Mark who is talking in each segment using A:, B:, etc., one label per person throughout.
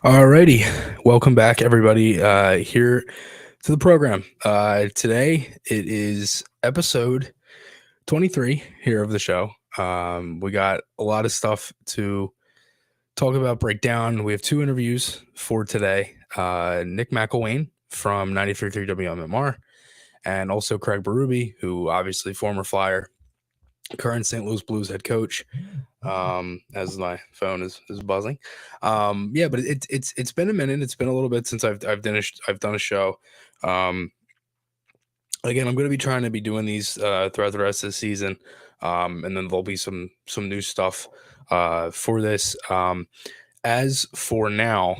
A: Alrighty, welcome back, everybody. Here to the program. Today it is episode 23 here of the show. We got a lot of stuff to talk about, break down. We have two interviews for today. Nick Mcilwain from 93.3 WMMR, and also Craig Berube, who obviously former Flyer, current St. Louis Blues head coach. As my phone is buzzing. But it's been a minute. It's been a little bit since I've done a show. Again, I'm going to be trying to be doing these throughout the rest of the season. And then there'll be some new stuff for this. As for now,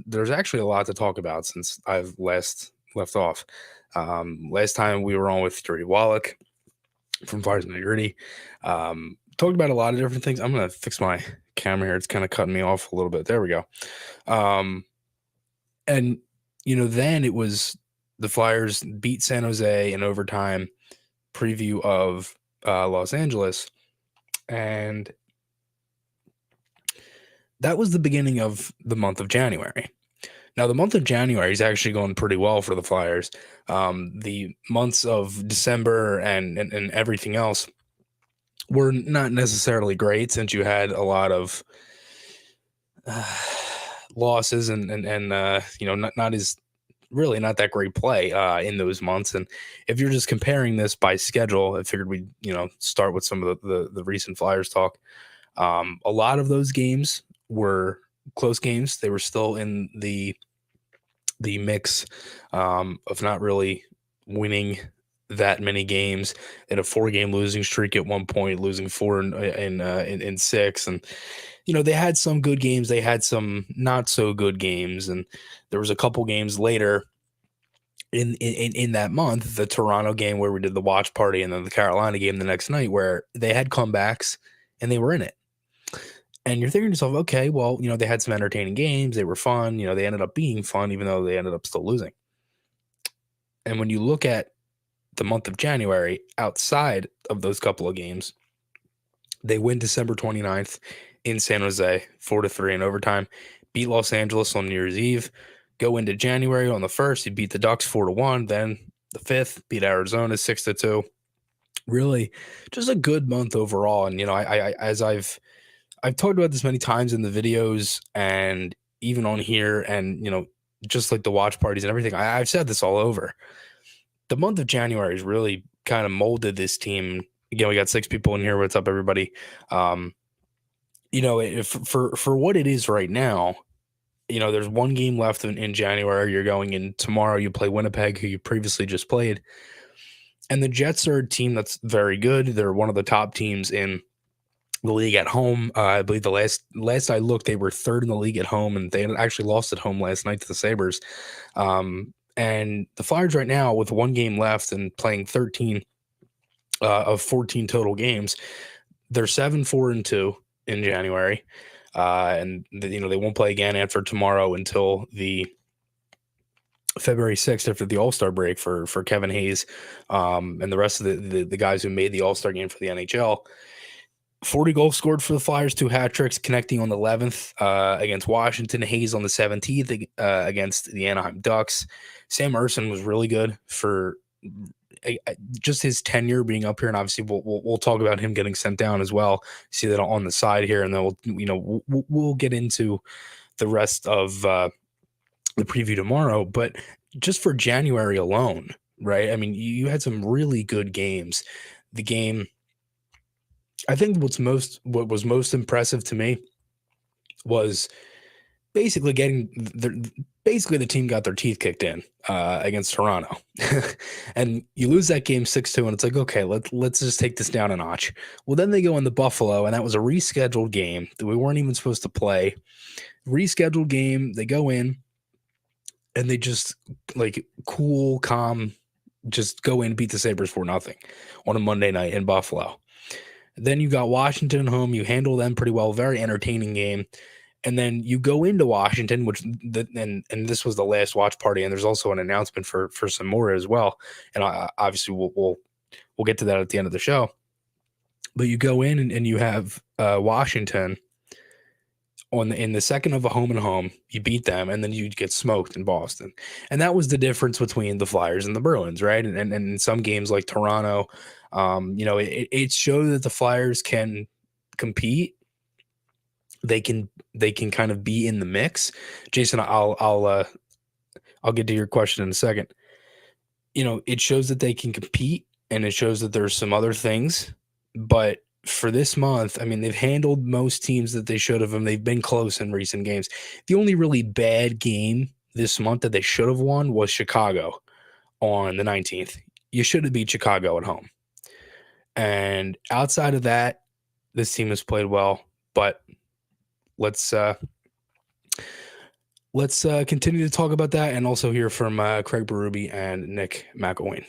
A: there's actually a lot to talk about since I've last left off. Last time we were on with Dirty Wallach from Flyers Nitty-Gritty. Talked about a lot of different things. I'm going to fix my camera here. It's kind of cutting me off a little bit. There we go. And, then it was the Flyers beat San Jose in overtime, preview of Los Angeles. And that was the beginning of the month of January. Now, the month of January is actually going pretty well for the Flyers. The months of December and everything else were not necessarily great, since you had a lot of losses and not as really not that great play in those months. And if you're just comparing this by schedule, I figured we'd start with some of the recent Flyers talk. A lot of those games were close games. They were still in the mix of not really winning that many games. In a 4-game losing streak at one point, losing 4 in 6. And they had some good games, they had some not so good games, and there was a couple games later in that month, the Toronto game where we did the watch party, and then the Carolina game the next night, where they had comebacks and they were in it. And you're thinking to yourself, okay, well, they had some entertaining games, they were fun, they ended up being fun, even though they ended up still losing. And when you look at the month of January, outside of those couple of games, they win December 29th in San Jose, 4-3 in overtime, beat Los Angeles on New Year's Eve, go into January on the 1st, you beat the Ducks 4-1, then the 5th, beat Arizona 6-2. Really just a good month overall. And, as I've talked about this many times in the videos and even on here, and, just like the watch parties and everything, I've said this all over. The month of January has really kind of molded this team. Again, we got 6 people in here. What's up, everybody? For what it is right now, there's 1 game left in January. You're going in tomorrow. You play Winnipeg, who you previously just played. And the Jets are a team that's very good. They're one of the top teams in the league at home. I believe the last I looked, they were 3rd in the league at home, and they actually lost at home last night to the Sabres. And the Flyers right now, with 1 game left and playing 13 of 14 total games, they're 7-4-2 in January. And they won't play again after tomorrow until the February 6th, after the All-Star break for Kevin Hayes and the rest of the guys who made the All-Star game for the NHL. 40 goals scored for the Flyers, 2 hat tricks, connecting on the 11th against Washington. Hayes on the 17th against the Anaheim Ducks. Sam Ersson was really good for just his tenure being up here, and obviously we'll talk about him getting sent down as well. See that on the side here, and then we'll get into the rest of the preview tomorrow. But just for January alone, right? I mean, you had some really good games. The game, I think what was most impressive to me was basically the team got their teeth kicked in against Toronto. And you lose that game 6-2, and it's like, okay, let's just take this down a notch. Well, then they go into Buffalo, and that was a rescheduled game that we weren't even supposed to play. Rescheduled game, they go in, and they just, like, cool, calm, just go in, beat the Sabres 4-0 on a Monday night in Buffalo. Then you got Washington home. You handle them pretty well. Very entertaining game. And then you go into Washington, and this was the last watch party, and there's also an announcement for some more as well. And obviously we'll get to that at the end of the show. But you go in and you have Washington in the second of a home and home, you beat them, and then you get smoked in Boston. And that was the difference between the Flyers and the Bruins, right? And in some games like Toronto, it showed that the Flyers can compete. They can kind of be in the mix. Jason, I'll get to your question in a second. It shows that they can compete, and it shows that there's some other things, but for this month, I mean, they've handled most teams that they should have, and they've been close in recent games. The only really bad game this month that they should have won was Chicago on the 19th. You should have beat Chicago at home. And outside of that, this team has played well, but let's continue to talk about that and also hear from Craig Berube and Nick Mcilwain.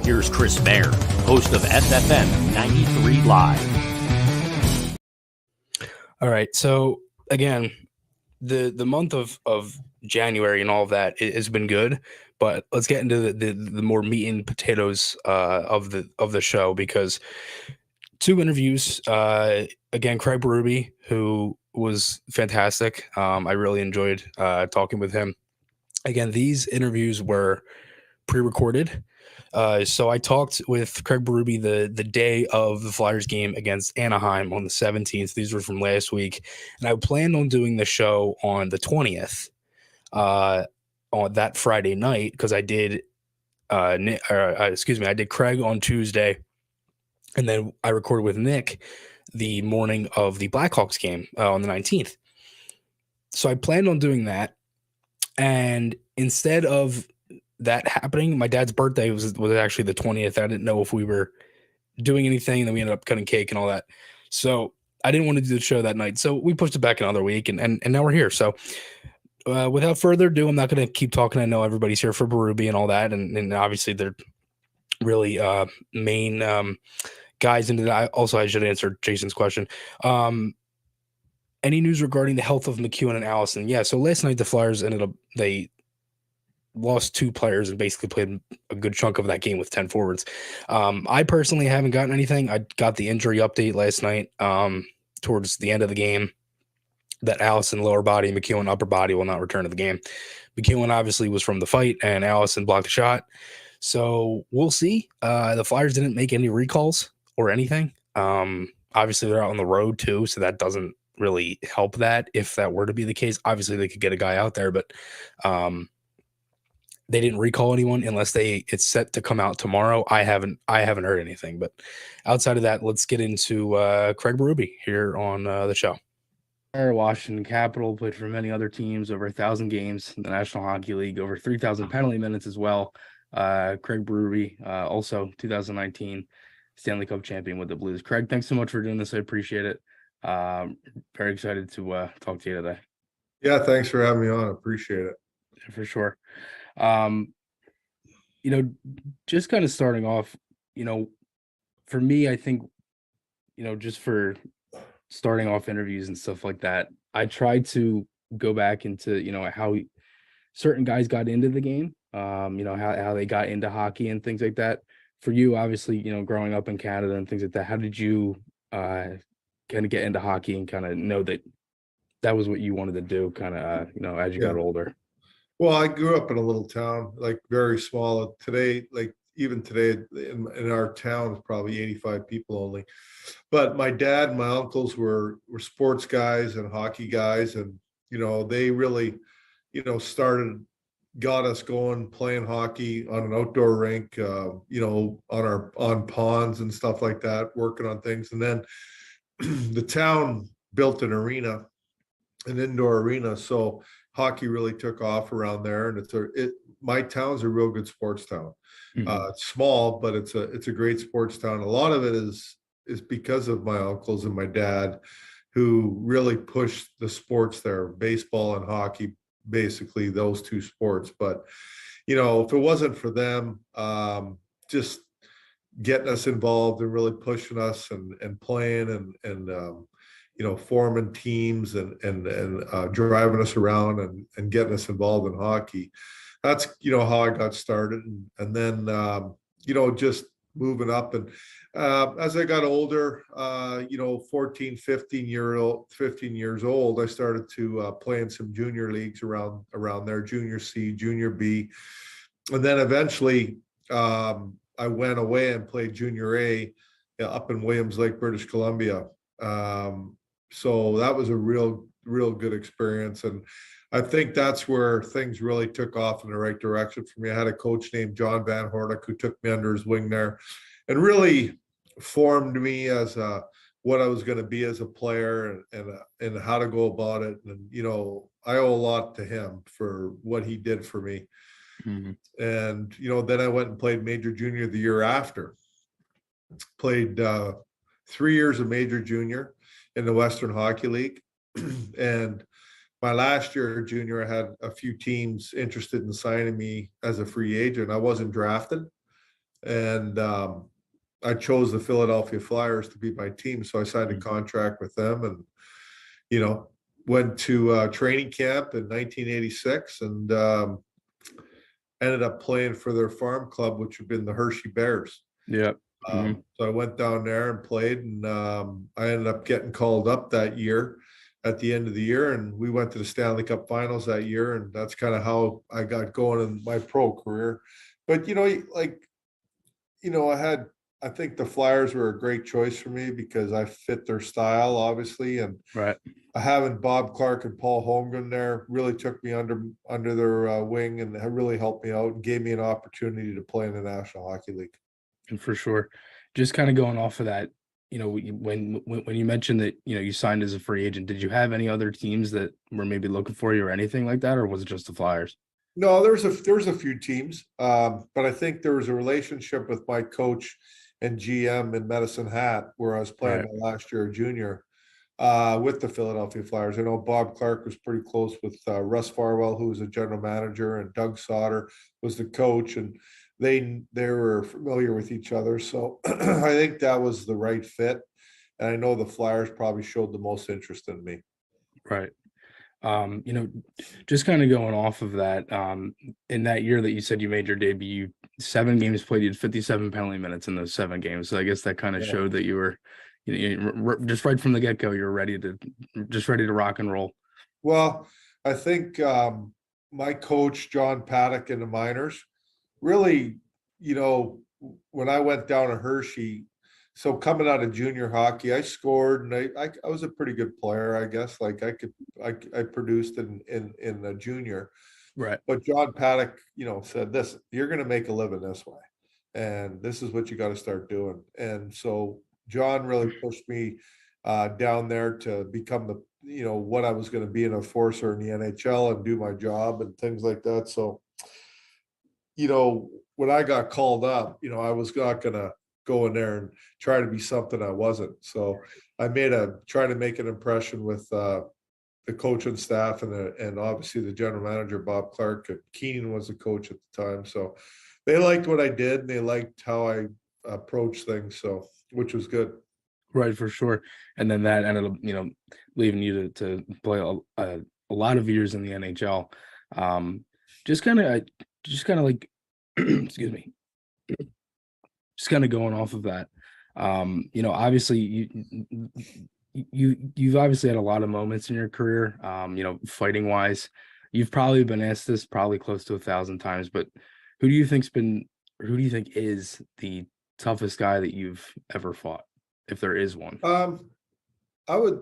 B: Here's Chris Maher, host of FFM 93 Live.
A: All right. So again, the month of January and all of that has been good, but let's get into the more meat and potatoes of the show, because 2 interviews. Again, Craig Berube, who was fantastic. I really enjoyed talking with him. Again, these interviews were pre-recorded. So I talked with Craig Berube the day of the Flyers game against Anaheim on the 17th. These were from last week. And I planned on doing the show on the 20th, on that Friday night, because I did I did Craig on Tuesday, and then I recorded with Nick the morning of the Blackhawks game on the 19th. So I planned on doing that, and instead of that happening, my dad's birthday was actually the 20th. I didn't know if we were doing anything, and then we ended up cutting cake and all that. So I didn't want to do the show that night, so we pushed it back another week, and now we're here. So without further ado, I'm not going to keep talking. I know everybody's here for Berube and all that, and obviously they're really main guys into that. Also, I should answer Jason's question. Any news regarding the health of Mcilwain and Allison? Yeah, so last night the Flyers they lost 2 players and basically played a good chunk of that game with 10 forwards. I personally haven't gotten anything. I got the injury update last night towards the end of the game that Allison lower body, Mcilwain upper body will not return to the game. Mcilwain obviously was from the fight, and Allison blocked the shot. So we'll see. The Flyers didn't make any recalls or anything. Obviously they're out on the road too, so that doesn't really help that if that were to be the case. Obviously they could get a guy out there, but they didn't recall anyone unless it's set to come out tomorrow. I haven't heard anything, but outside of that, let's get into Craig Berube here on the show. Washington Capitol, played for many other teams, over 1,000 games in the National Hockey League, over 3,000 penalty minutes as well. Craig Berube, also 2019 Stanley Cup champion with the Blues. Craig, thanks so much for doing this. I appreciate it. Very excited to talk to you today.
C: Yeah, thanks for having me on. I appreciate it.
A: Yeah, for sure. Just kind of starting off, for me, I think, just for starting off interviews and stuff like that, I tried to go back into, how certain guys got into the game, how they got into hockey and things like that. For you, obviously, growing up in Canada and things like that, how did you kind of get into hockey and kind of know that was what you wanted to do kind of, as you got older?
C: Well, I grew up in a little town, like very small. Today, even today in our town, it's probably 85 people only. But my dad and my uncles were sports guys and hockey guys. And, they really, got us going, playing hockey on an outdoor rink, on ponds and stuff like that, working on things. And then the town built an indoor arena. So hockey really took off around there, and my town's a real good sports town. Mm-hmm. It's small, but it's a great sports town. A lot of it is because of my uncles and my dad, who really pushed the sports there, baseball and hockey, basically those 2 sports. But if it wasn't for them, just getting us involved and really pushing us and playing and forming teams and driving us around and getting us involved in hockey. That's, how I got started. And then, just moving up. And as I got older, 14, 15 years old, I started to play in some junior leagues around there, junior C, junior B. And then eventually I went away and played junior A up in Williams Lake, British Columbia. So that was a real good experience. And I think that's where things really took off in the right direction for me. I had a coach named John Van Hornick who took me under his wing there and really formed me as what I was going to be as a player and how to go about it. And, I owe a lot to him for what he did for me.
A: Mm-hmm.
C: And, then I went and played major junior the year after. Played 3 years of major junior in the Western Hockey League. And my last year junior, I had a few teams interested in signing me as a free agent. I wasn't drafted. And I chose the Philadelphia Flyers to be my team. So I signed a contract with them and, went to training camp in 1986 and ended up playing for their farm club, which had been the Hershey Bears.
A: Yeah.
C: So I went down there and played, and I ended up getting called up that year at the end of the year, and we went to the Stanley Cup Finals that year, and that's kind of how I got going in my pro career. But I think the Flyers were a great choice for me because I fit their style, obviously, and
A: right.
C: Having Bob Clark and Paul Holmgren there really took me under their wing and really helped me out and gave me an opportunity to play in the National Hockey League.
A: And for sure, just kind of going off of that, when you mentioned that, you signed as a free agent, did you have any other teams that were maybe looking for you or anything like that? Or was it just the Flyers?
C: No, there's a few teams. But I think there was a relationship with my coach and GM in Medicine Hat where I was playing my last year of junior with the Philadelphia Flyers. I know Bob Clark was pretty close with Russ Farwell, who was a general manager, and Doug Sauter was the coach, and they were familiar with each other. So I think that was the right fit. And I know the Flyers probably showed the most interest in me.
A: Right. Just kind of going off of that, in that year that you said you made your debut, 7 games played, you had 57 penalty minutes in those 7 games. So I guess that kind of showed that you were, just right from the get-go, you're ready to rock and roll.
C: Well, I think my coach, John Paddock in the minors, really, when I went down to Hershey, so coming out of junior hockey, I scored and I was a pretty good player, I guess. Like I produced in the junior.
A: Right.
C: But John Paddock, said this, you're going to make a living this way. And this is what you got to start doing. And so John really pushed me down there to become what I was going to be an enforcer in the NHL and do my job and things like that. So, when I got called up, I was not going to go in there and try to be something I wasn't. So I try to make an impression with the coaching staff and obviously the general manager, Bob Clark. Keenan was the coach at the time. So they liked what I did and they liked how I approached things. So, which was good.
A: Right, for sure. And then that ended up, leaving you to play a lot of years in the NHL. Just kind of like, excuse me, just kind of going off of that. Obviously you've obviously had a lot of moments in your career, fighting wise. You've probably been asked this probably close to 1,000 times, but who do you think is the toughest guy that you've ever fought, if there is one?
C: I would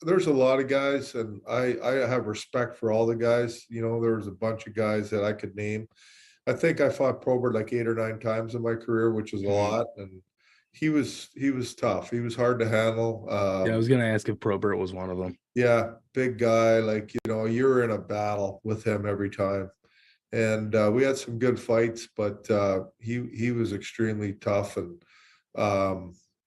C: there's a lot of guys and I have respect for all the guys. There was a bunch of guys that I could name. I think I fought Probert 8 or 9 times in my career, which is a lot. And he was tough. He was hard to handle.
A: I was going to ask if Probert was one of them.
C: Yeah. Big guy. You're in a battle with him every time. And we had some good fights, but he was extremely tough. And,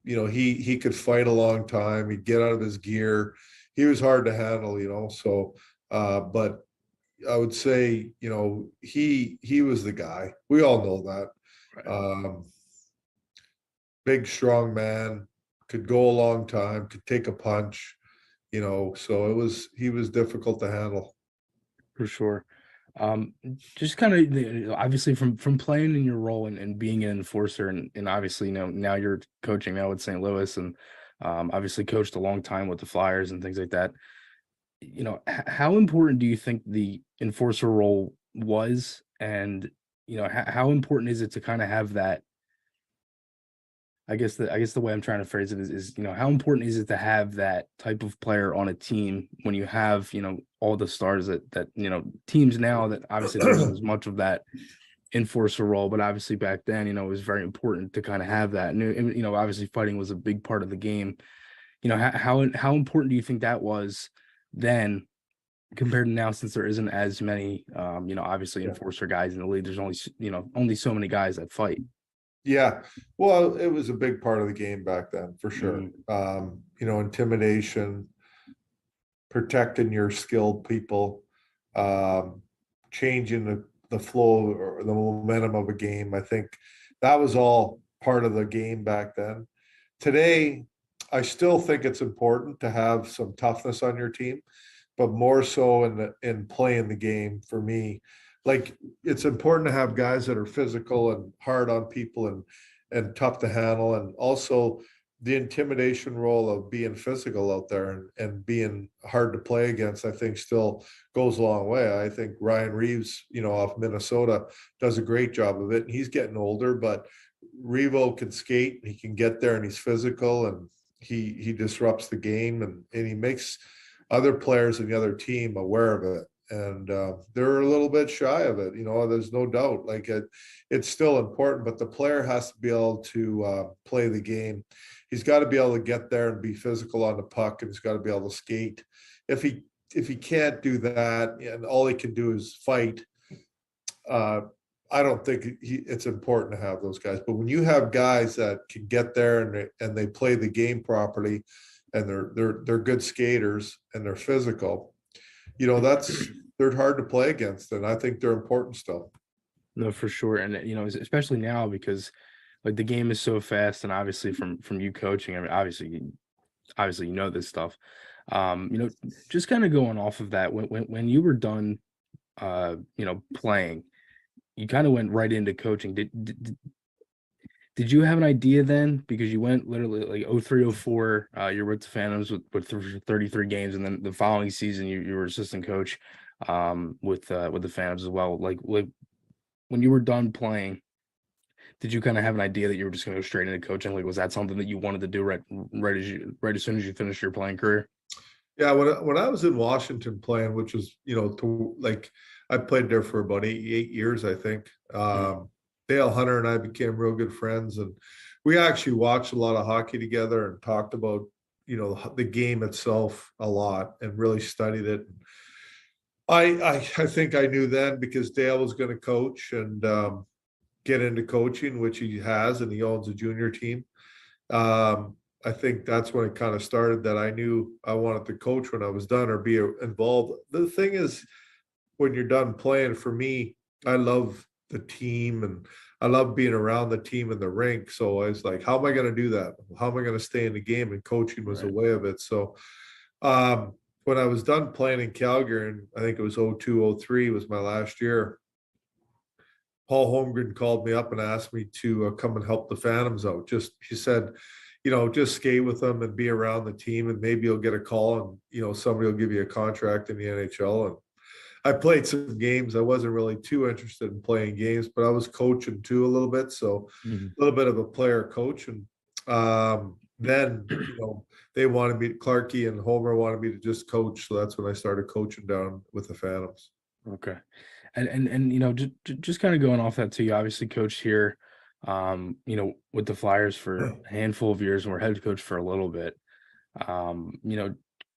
C: he could fight a long time. He'd get out of his gear. He was hard to handle, so, but I would say, he was the guy. We all know that. Right. Big, strong man, could go a long time, could take a punch, so he was difficult to handle.
A: For sure. Um, just kind of obviously from playing in your role and being an enforcer, and obviously, now you're coaching now with St. Louis, and obviously coached a long time with the Flyers and things like that. How important do you think the enforcer role was, and how important is it to kind of have that? I guess the way I'm trying to phrase it is how important is it to have that type of player on a team when you have all the stars that teams now that obviously there isn't as much of that enforcer role, but obviously back then it was very important to kind of have that, and obviously fighting was a big part of the game. How important do you think that was then compared to now, since there isn't as many obviously enforcer guys in the league? There's only so many guys that fight.
C: Yeah, well, it was a big part of the game back then, for sure.
A: Mhm.
C: Intimidation, protecting your skilled people, um, changing the flow or the momentum of a game. I think that was all part of the game back then. Today, I still think it's important to have some toughness on your team, but more so in playing the game for me. Like, it's important to have guys that are physical and hard on people and tough to handle, and also the intimidation role of being physical out there and being hard to play against, I think still goes a long way. I think Ryan Reeves, off Minnesota, does a great job of it. And he's getting older, but Revo can skate, he can get there, and he's physical, and he disrupts the game, and he makes other players in the other team aware of it. And they're a little bit shy of it, there's no doubt. Like, it's still important, but the player has to be able to play the game. He's got to be able to get there and be physical on the puck, and he's got to be able to skate. If he can't do that and all he can do is fight, I don't think it's important to have those guys. But when you have guys that can get there and they play the game properly, and they're good skaters and they're physical, they're hard to play against, and I think they're important still.
A: No, for sure, and especially now, because like the game is so fast, and obviously from you coaching, I mean, obviously this stuff. Just kind of going off of that, when you were done, playing, you kind of went right into coaching. Did you have an idea then? Because you went literally like 03, 04, you're with the Phantoms with 33 games, and then the following season you were assistant coach with the Phantoms as well. Like when you were done playing, did you kind of have an idea that you were just going to go straight into coaching? Like, was that something that you wanted to do right as soon as you finished your playing career?
C: Yeah, when I was in Washington playing, which was, I played there for about 8 years, I think. Dale Hunter and I became real good friends, and we actually watched a lot of hockey together and talked about, the game itself a lot, and really studied it. I think I knew then, because Dale was going to coach and get into coaching, which he has, and he owns a junior team. I think that's when it kind of started, that I knew I wanted to coach when I was done, or be involved. The thing is, when you're done playing, for me, I love the team, and I love being around the team in the rink. So I was like, how am I going to do that? How am I going to stay in the game? And coaching was a way of it. So when I was done playing in Calgary, and I think it was 02, 03 was my last year, Paul Holmgren called me up and asked me to come and help the Phantoms out. He said, just skate with them and be around the team, and maybe you'll get a call, and, somebody will give you a contract in the NHL. And I played some games. I wasn't really too interested in playing games, but I was coaching too a little bit. So a little bit of a player coach. And then, they wanted me, Clarkey and Homer wanted me to just coach. So that's when I started coaching down with the Phantoms.
A: Okay. And just kind of going off that too, you obviously coached here, with the Flyers for a handful of years, and were head coach for a little bit.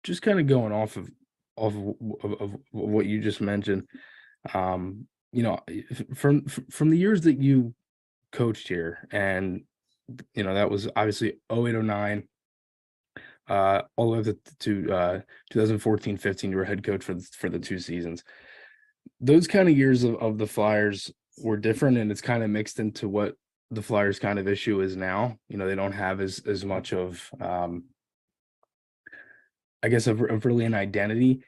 A: Just kind of going off of what you just mentioned. From the years that you coached here, and that was obviously 08, 09, all the way up to 2014, 15, you were head coach for the 2 seasons. Those kind of years of the Flyers were different, and it's kind of mixed into what the Flyers kind of issue is now. They don't have as much of, I guess, of really an identity.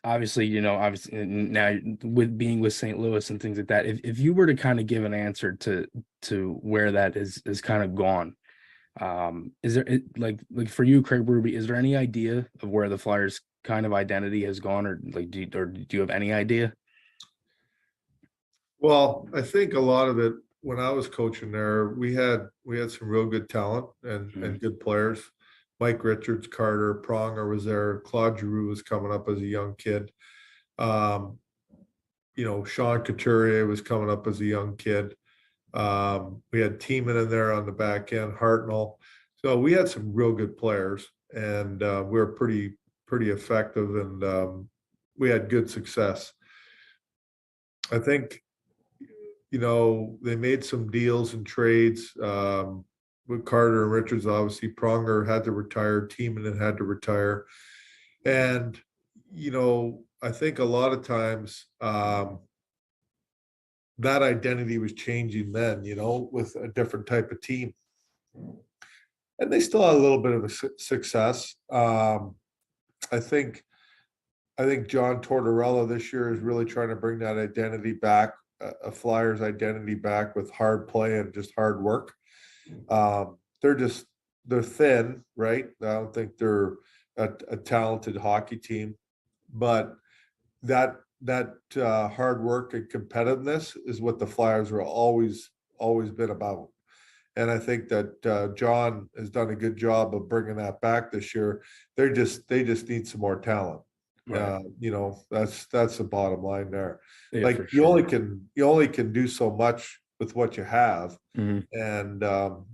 A: obviously, obviously now with being with St. Louis and things like that, if you were to kind of give an answer to where that is kind of gone, is there like for you, Craig Berube, is there any idea of where the Flyers kind of identity has gone, or like do you have any idea?
C: Well, I think a lot of it when I was coaching there, we had some real good talent and good players. Mike Richards, Carter, Pronger was there. Claude Giroux was coming up as a young kid. Um, Sean Couturier was coming up as a young kid. We had Tiemann in there on the back end, Hartnell. So we had some real good players, and we were pretty effective, and we had good success. I think they made some deals and trades with Carter and Richards. Obviously, Pronger had to retire, Tiemann had to retire, and I think a lot of times that identity was changing then, with a different type of team. And they still had a little bit of a success. I think John Tortorella this year is really trying to bring that identity back, a Flyers identity back with hard play and just hard work. They're thin, right? I don't think they're a talented hockey team, but that hard work and competitiveness is what the Flyers are always been about. And I think that John has done a good job of bringing that back this year. They just need some more talent.
A: Right.
C: That's the bottom line there.
A: Yeah,
C: Like
A: for
C: you
A: sure.
C: only can do so much with what you have,
A: Mhm.
C: and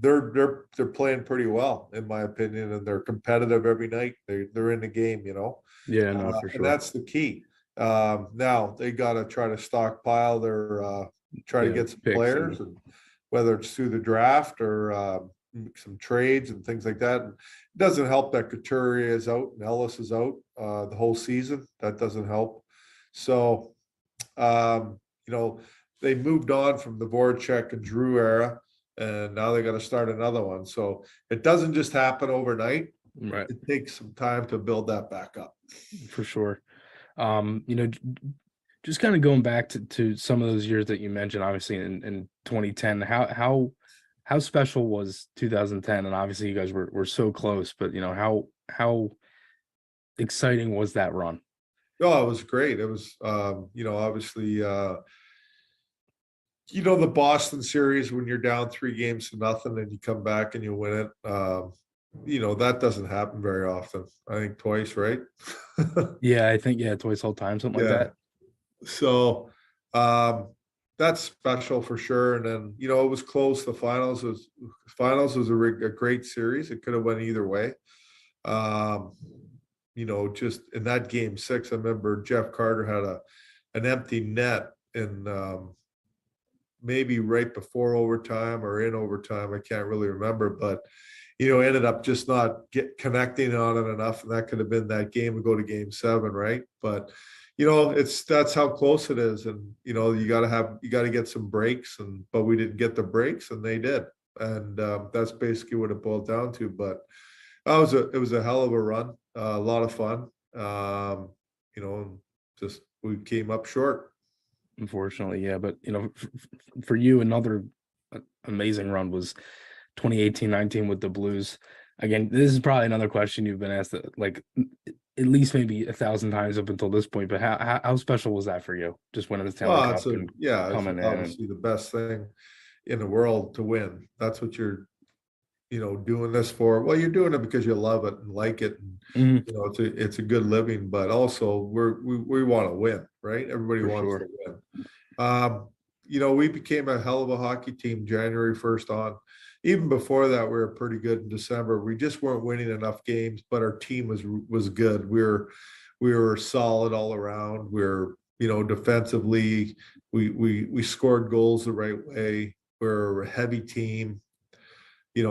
C: they're playing pretty well in my opinion, and they're competitive every night. They're in the game,
A: Yeah, no, for
C: and
A: sure.
C: that's the key. Now they got to try to stockpile try to
A: Yeah,
C: get some
A: picks
C: players,
A: and
C: and whether it's through the draft or some trades and things like that. And it doesn't help that Couturier is out and Ellis is out the whole season. That doesn't help. So, um, they moved on from the Voracek and Drew era, and now they got to start another one. So it doesn't just happen overnight.
A: right,
C: It takes some time to build that back up.
A: for sure. Just kind of going back to some of those years that you mentioned, obviously in 2010, how special was 2010? And obviously you guys were so close, but how exciting was that run?
C: Oh, it was great. It was, obviously, the Boston series when you're down 3-0 and you come back and you win it. That doesn't happen very often. I think twice, right?
A: Yeah, I think twice all time, something like
C: Yeah.
A: that.
C: So that's special for sure. And then, it was close. The finals was a great series. It could have went either way. Just in that game 6, I remember Jeff Carter had an empty net in maybe right before overtime or in overtime. I can't really remember, but ended up just not connecting on it enough, and that could have been that game to go to game 7, right? But that's how close it is, and you got to get some breaks, but we didn't get the breaks, and they did, and that's basically what it boiled down to. But it was a hell of a run, a lot of fun. Just we came up short.
A: Unfortunately, yeah. But for you, another amazing run was 2018-19 with the Blues. Again, this is probably another question you've been asked like at least maybe 1,000 times up until this point. But how special was that for you? Just winning the Stanley
C: Well,
A: Cup and
C: it's
A: coming in and
C: obviously the best thing in the world to win. That's what you're, doing this for. Well, you're doing it because you love it and like it, and
A: Mhm,
C: it's a good living. But also, we want to win, right? Everybody
A: for
C: wants to
A: sure.
C: win. We became a hell of a hockey team January 1st on. Even before that, we were pretty good in December. We just weren't winning enough games, but our team was good. We were solid all around. Defensively, we scored goals the right way. We're a heavy team,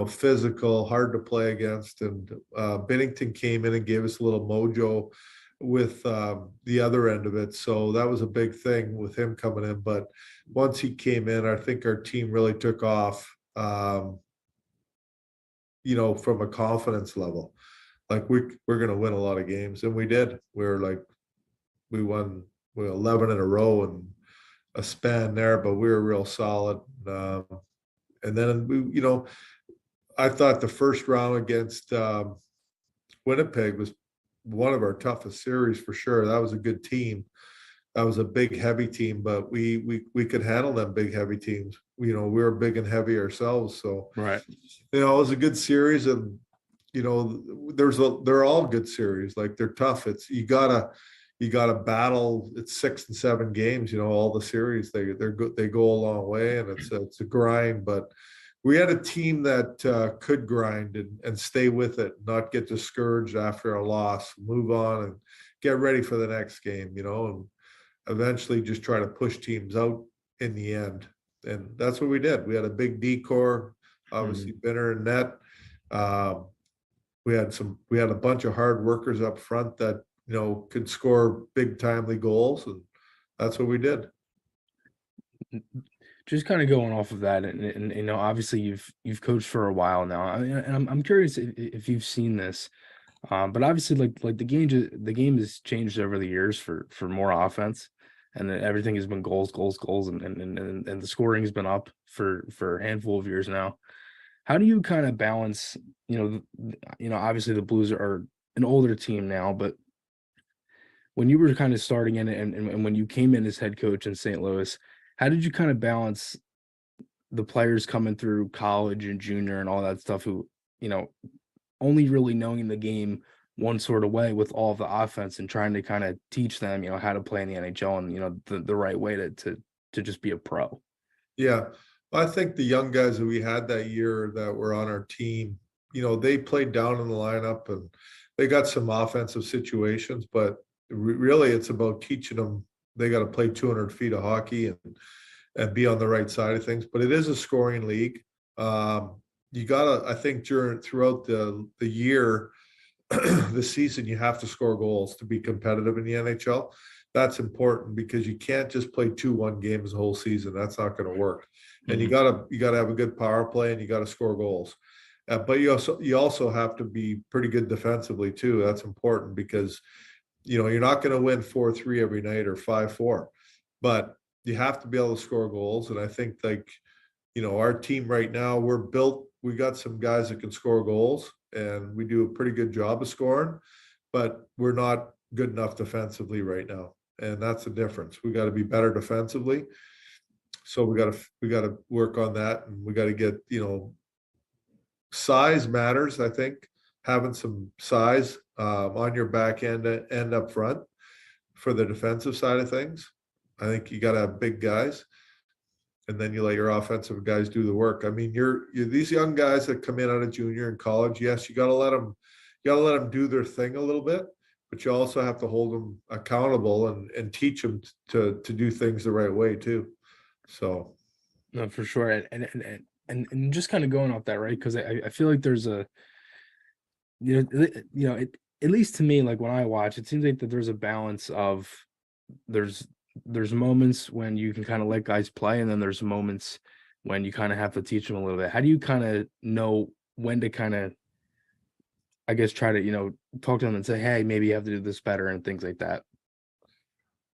C: physical, hard to play against. And Bennington came in and gave us a little mojo with the other end of it. So that was a big thing with him coming in. But once he came in, I think our team really took off, from a confidence level. Like we're going to win a lot of games. And we did. We were like, we won 11 in a row and a span there, but we were real solid. And then I thought the first round against Winnipeg was one of our toughest series for sure. That was a good team. That was a big, heavy team, but we could handle them big, heavy teams. We were big and heavy ourselves, so
A: Right.
C: it was a good series, and they're all good series. Like, they're tough. It's you gotta battle. It's 6 and 7 games. All the series they're good. They go a long way, and it's a grind. But we had a team that could grind and stay with it, not get discouraged after a loss, move on, and get ready for the next game. And eventually just try to push teams out in the end. And that's what we did. We had a big decor, obviously Binner and net. We had a bunch of hard workers up front that, could score big timely goals. And that's what we did.
A: Just kind of going off of that, and obviously you've coached for a while now. And I'm curious if you've seen this, but obviously like the game has changed over the years for more offense, and then everything has been goals, goals, goals, and the scoring has been up for a handful of years now. How do you kind of balance, obviously the Blues are an older team now, but when you were kind of starting in it, and when you came in as head coach in St. Louis, how did you kind of balance the players coming through college and junior and all that stuff who, only really knowing the game one sort of way with all of the offense, and trying to kind of teach them, how to play in the NHL and, the right way to just be a pro?
C: Yeah. I think the young guys that we had that year that were on our team, they played down in the lineup and they got some offensive situations, but really it's about teaching them. They got to play 200 feet of hockey and be on the right side of things. But it is a scoring league. You gotta, I think, throughout the year, the season, you have to score goals to be competitive in the NHL. That's important because you can't just play 2-1 games the whole season. That's not going to work. And you gotta have a good power play, and you got to score goals. But you also have to be pretty good defensively too. That's important because you're not going to win 4-3 every night or 5-4, but you have to be able to score goals. And I think our team right now, we're built. We got some guys that can score goals, and we do a pretty good job of scoring, but we're not good enough defensively right now. And that's the difference. We got to be better defensively. So we got to work on that, and we got to get, size matters. I think having some size on your back end and up front for the defensive side of things. I think you got to have big guys, and then you let your offensive guys do the work. I mean, you're these young guys that come in out of junior and college. Yes, you got to let them do their thing a little bit, but you also have to hold them accountable and teach them to do things the right way too. So,
A: No, for sure. And just kind of going off that, right? Because I feel like there's a, at least to me, like when I watch, it seems like that there's a balance of there's moments when you can kind of let guys play, and then there's moments when you kind of have to teach them a little bit. How do you kind of know when to kind of, I guess, try to, talk to them and say, hey, maybe you have to do this better and things like that?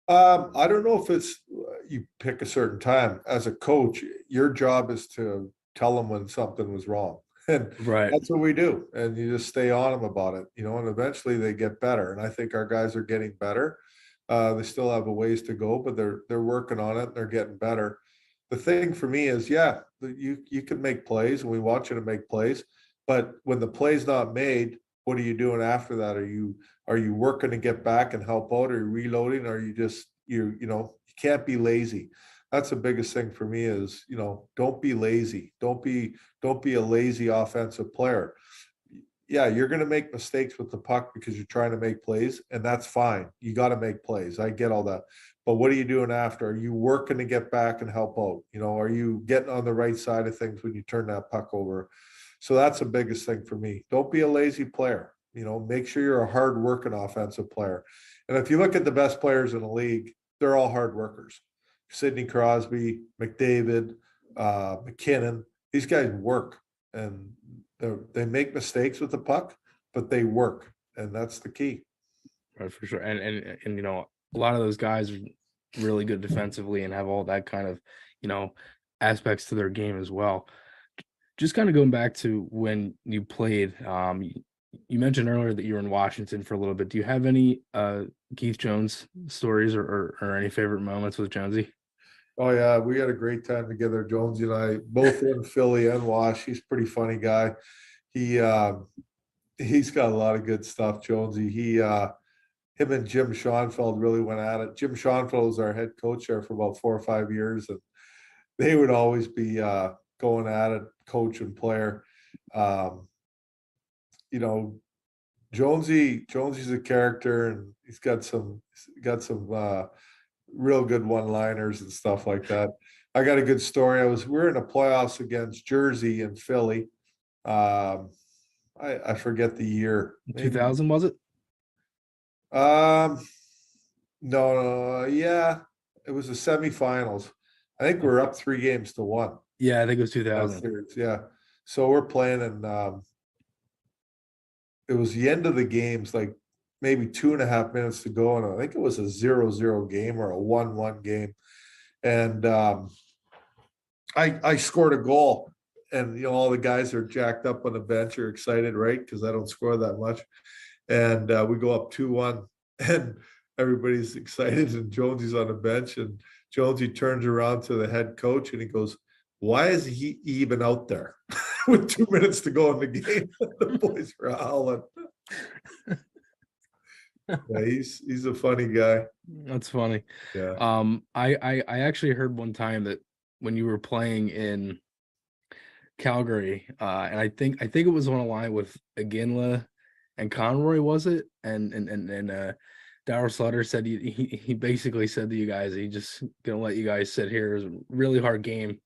C: I don't know if it's you pick a certain time. As a coach, your job is to tell them when something was wrong. And
A: Right.
C: that's what we do. And you just stay on them about it, and eventually they get better. And I think our guys are getting better. They still have a ways to go, but they're working on it. And they're getting better. The thing for me is, you can make plays, and we want you to make plays. But when the play's not made, what are you doing after that? Are you working to get back and help out? Are you reloading? Or are you just you can't be lazy. That's the biggest thing for me is, don't be lazy. Don't be a lazy offensive player. Yeah, you're going to make mistakes with the puck because you're trying to make plays, and that's fine. You got to make plays. I get all that. But what are you doing after? Are you working to get back and help out? Are you getting on the right side of things when you turn that puck over? So that's the biggest thing for me. Don't be a lazy player. Make sure you're a hard-working offensive player. And if you look at the best players in the league, they're all hard workers. Sidney Crosby, McDavid, McKinnon, these guys work, and they make mistakes with the puck, but they work, and that's the key.
A: Right, for sure. And a lot of those guys are really good defensively and have all that kind of, aspects to their game as well. Just kind of going back to when you played, you mentioned earlier that you were in Washington for a little bit. Do you have any Keith Jones stories or any favorite moments with Jonesy?
C: Oh yeah, we had a great time together, Jonesy and I, both in Philly and Wash. He's a pretty funny guy. He he's got a lot of good stuff, Jonesy. Him and Jim Schoenfeld really went at it. Jim Schoenfeld was our head coach there for about 4 or 5 years, and they would always be going at it, coach and player. Um, you know, Jonesy's a character, and he's got some real good one-liners and stuff like that. I got a good story. We were in the playoffs against Jersey and Philly. I forget the year.
A: 2000 was it?
C: Um, no, yeah, it was the semifinals. I think we were up 3-1.
A: Yeah, I think it was 2000.
C: Series, yeah. So we're playing, and it was the end of the games, like maybe 2.5 minutes to go, and I think it was a 0-0 game or a 1-1 game. And I scored a goal, and all the guys are jacked up on the bench, are excited, right? Because I don't score that much. And we go up 2-1, and everybody's excited, and Jonesy's on the bench, and Jonesy turns around to the head coach and he goes, "Why is he even out there with 2 minutes to go in the game?" The boys were howling. Yeah, he's a funny guy.
A: That's funny.
C: Yeah.
A: I actually heard one time that when you were playing in Calgary, and I think it was on a line with Iginla and Conroy, was it? And Darryl Sutter said he basically said to you guys, he just gonna let you guys sit here. It was a really hard game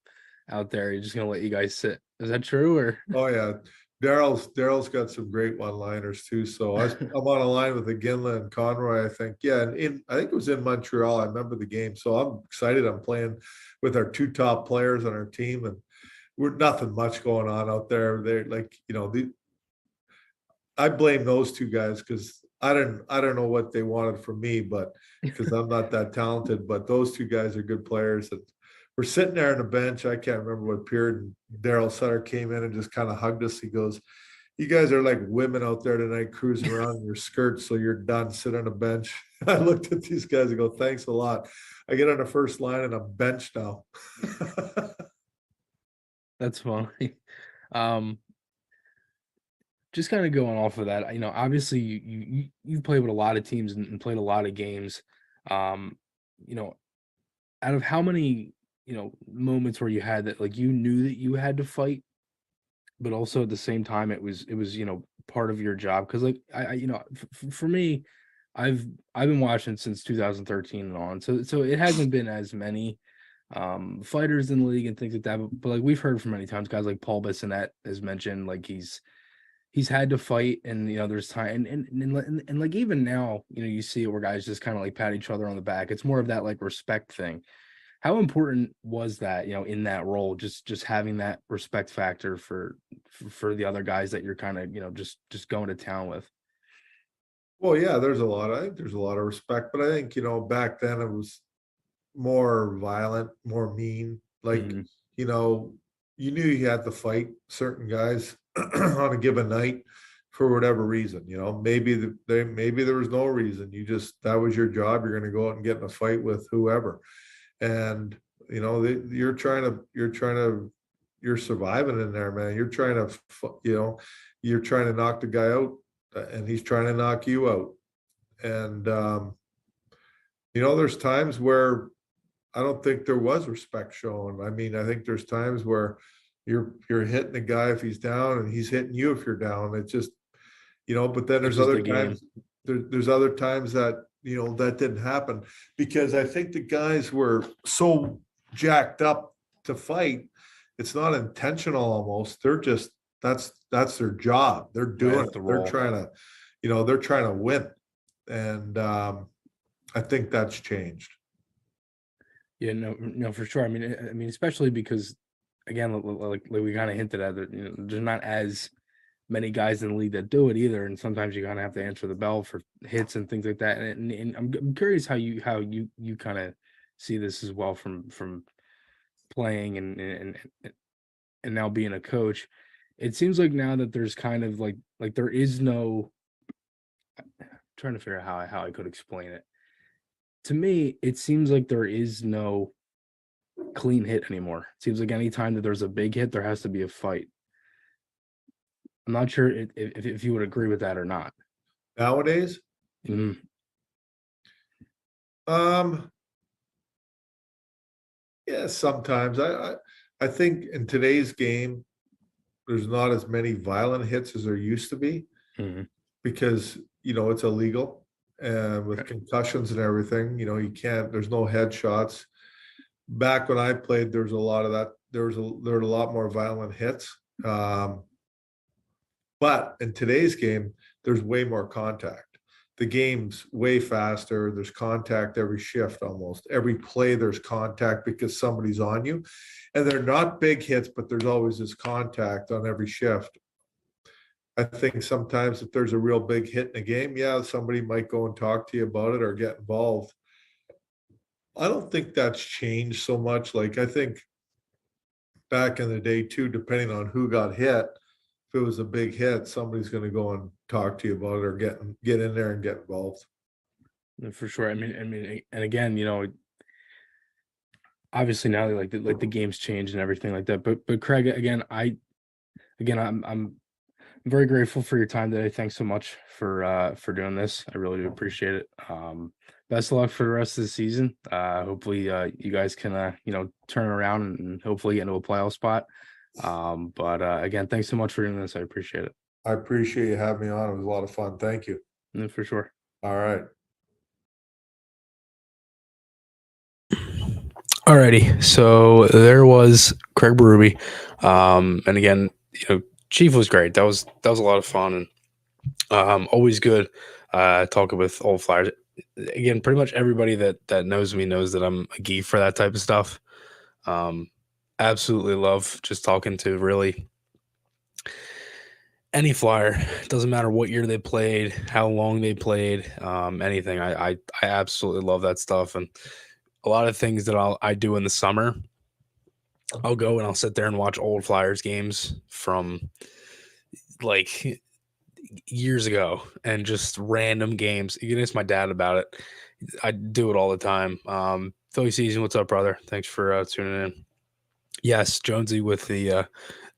A: out there. He's just gonna let you guys sit. Is that true? Or
C: Oh yeah, Daryl's got some great one-liners too. So I'm on a line with Iginla and Conroy, I think. Yeah, and I think it was in Montreal. I remember the game, so I'm excited. I'm playing with our two top players on our team, and we're nothing much going on out there. They're like, I blame those two guys because I don't know what they wanted from me, but because I'm not that talented. But those two guys are good players. And we're sitting there on the bench. I can't remember what period. And Darryl Sutter came in and just kind of hugged us. He goes, "You guys are like women out there tonight, cruising around in your skirts, so you're done. Sit on a bench." I looked at these guys and go, "Thanks a lot." I get on the first line and I'm benched now.
A: that's funny. Just kind of going off of that, obviously you've played with a lot of teams and played a lot of games. Um, you know, out of how many, moments where you had that, like you knew that you had to fight, but also at the same time it was part of your job. Because like for me, I've been watching since 2013 and on, so it hasn't been as many fighters in the league and things like that. But like we've heard from many times, guys like Paul Bissonnette has mentioned, like he's had to fight, and there's time, and like even now, you see it where guys just kind of like pat each other on the back. It's more of that like respect thing. How important was that, in that role, just having that respect factor for the other guys that you're kind of, just going to town with?
C: Well, yeah, I think there's a lot of respect, but I think, back then it was more violent, more mean. Like,
A: Mhm.
C: You knew you had to fight certain guys on a given night for whatever reason. Maybe there was no reason. That was your job. You're going to go out and get in a fight with whoever, and you're surviving in there, man. You're trying to knock the guy out, and he's trying to knock you out. And there's times where I don't think there was respect shown. I mean, I think there's times where you're hitting the guy if he's down, and he's hitting you if you're down. It's just, but then there's other times. There's other times that that didn't happen, because I think the guys were so jacked up to fight. It's not intentional. Almost, they're just that's their job. They're doing it. They're trying to win, and I think that's changed.
A: Yeah, no, for sure. I mean, especially because, again, like we kind of hinted at it, there's not as many guys in the league that do it either, and sometimes you kind of have to answer the bell for hits and things like that. And I'm curious how you kind of see this as well from playing and now being a coach. It seems like now that there's kind of like there is no, I'm trying to figure out how I could explain it. To me, it seems like there is no clean hit anymore. It seems like anytime that there's a big hit, there has to be a fight. I'm not sure if you would agree with that or not.
C: Nowadays,
A: Mhm.
C: yeah, sometimes I think in today's game, there's not as many violent hits as there used to be
A: Mhm.
C: because it's illegal, and with
A: Right.
C: concussions and everything, you can't. There's no headshots. Back when I played, there was a lot of that. There were a lot more violent hits. But in today's game, there's way more contact. The game's way faster. There's contact every shift almost. Every play, there's contact because somebody's on you. And they're not big hits, but there's always this contact on every shift. I think sometimes if there's a real big hit in a game, yeah, somebody might go and talk to you about it or get involved. I don't think that's changed so much. Like, I think back in the day too, depending on who got hit, if it was a big hit, somebody's going to go and talk to you about it or get in there and get involved.
A: For sure. I mean, and again, obviously now the game's changed and everything like that. But Craig, I'm very grateful for your time today. Thanks so much for doing this. I really do appreciate it. Best of luck for the rest of the season. Hopefully you guys can turn around and hopefully get into a playoff spot. But again, thanks so much for doing this. I appreciate it.
C: I appreciate you having me on. It was a lot of fun. Thank you.
A: For sure.
C: All right.
A: Alrighty, so there was Craig Berube, and again, Chief was great. That was a lot of fun, and always good talking with old Flyers. Again, pretty much everybody that knows me knows that I'm a geek for that type of stuff. Absolutely love just talking to really any Flyer. It doesn't matter what year they played, how long they played, anything. I absolutely love that stuff, and a lot of things that I do in the summer, I'll go and I'll sit there and watch old Flyers games from like years ago and just random games. You can ask my dad about it. I do it all the time. Philly season, what's up, brother? Thanks for tuning in. Yes, Jonesy with the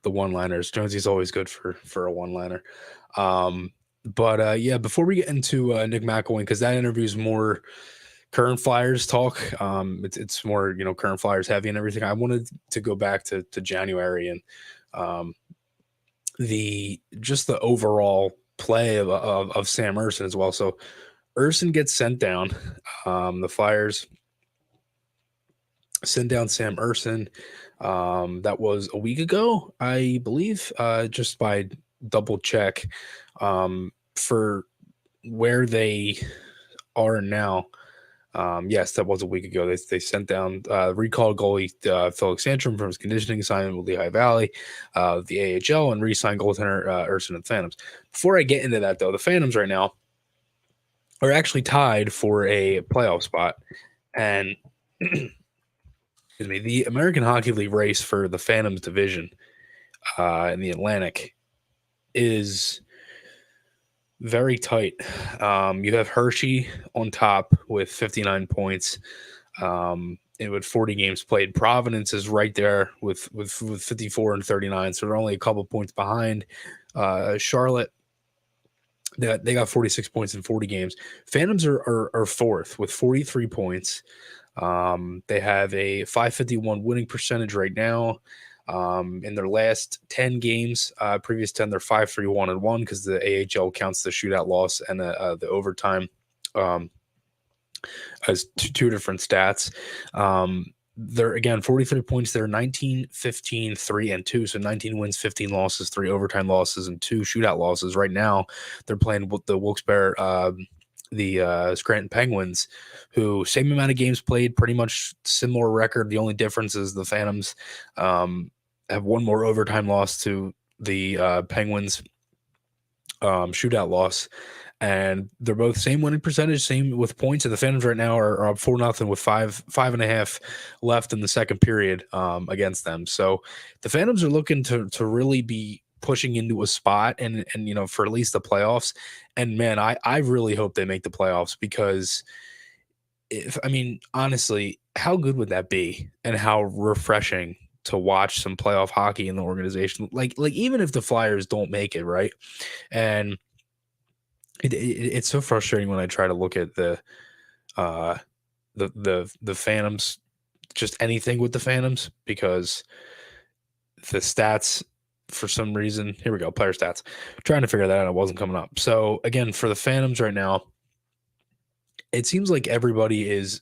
A: one-liners. Jonesy's always good for a one-liner. But yeah, before we get into Nick Mcilwain, because that interview is more current Flyers talk. It's more current Flyers heavy and everything. I wanted to go back to January and the overall play of Sam Ersson as well. So Ersson gets sent down. The Flyers send down Sam Ersson. That was a week ago, I believe. Just by double check, for where they are now. Yes, that was a week ago. They sent down recalled goalie Felix Sandstrom from his conditioning assignment with Lehigh Valley, the AHL, and re-signed goaltender Ersson and Phantoms. Before I get into that, though, the Phantoms right now are actually tied for a playoff spot. And excuse me, the American Hockey League race for the Phantoms division in the Atlantic is very tight. You have Hershey on top with 59 points. And with 40 games played, Providence is right there with 54 and 39. So they're only a couple points behind. Charlotte, they got 46 points in 40 games. Phantoms are fourth with 43 points. They have a .551 winning percentage right now. In their last 10 games, previous 10, they're 5-3-1-1 because the AHL counts the shootout loss and the overtime as two different stats. They're again 43 points. They're 19, 15, 3, and 2. So 19 wins, 15 losses, 3 overtime losses, and 2 shootout losses. Right now, they're playing with the Wilkes-Barre, the Scranton Penguins, who same amount of games played, pretty much similar record. The only difference is the Phantoms have one more overtime loss to the Penguins. shootout loss. And they're both same winning percentage, same with points. And the Phantoms right now are up 4-0 with five and a half left in the second period against them. So the Phantoms are looking to really be pushing into a spot and for at least the playoffs. And man, I really hope they make the playoffs, because honestly, how good would that be, and how refreshing to watch some playoff hockey in the organization. Like even if the Flyers don't make it, right? And it's so frustrating when I try to look at the Phantoms, just anything with the Phantoms, because the stats, for some reason, here we go, player stats, trying to figure that out, it wasn't coming up. So again, for the Phantoms right now, it seems like everybody is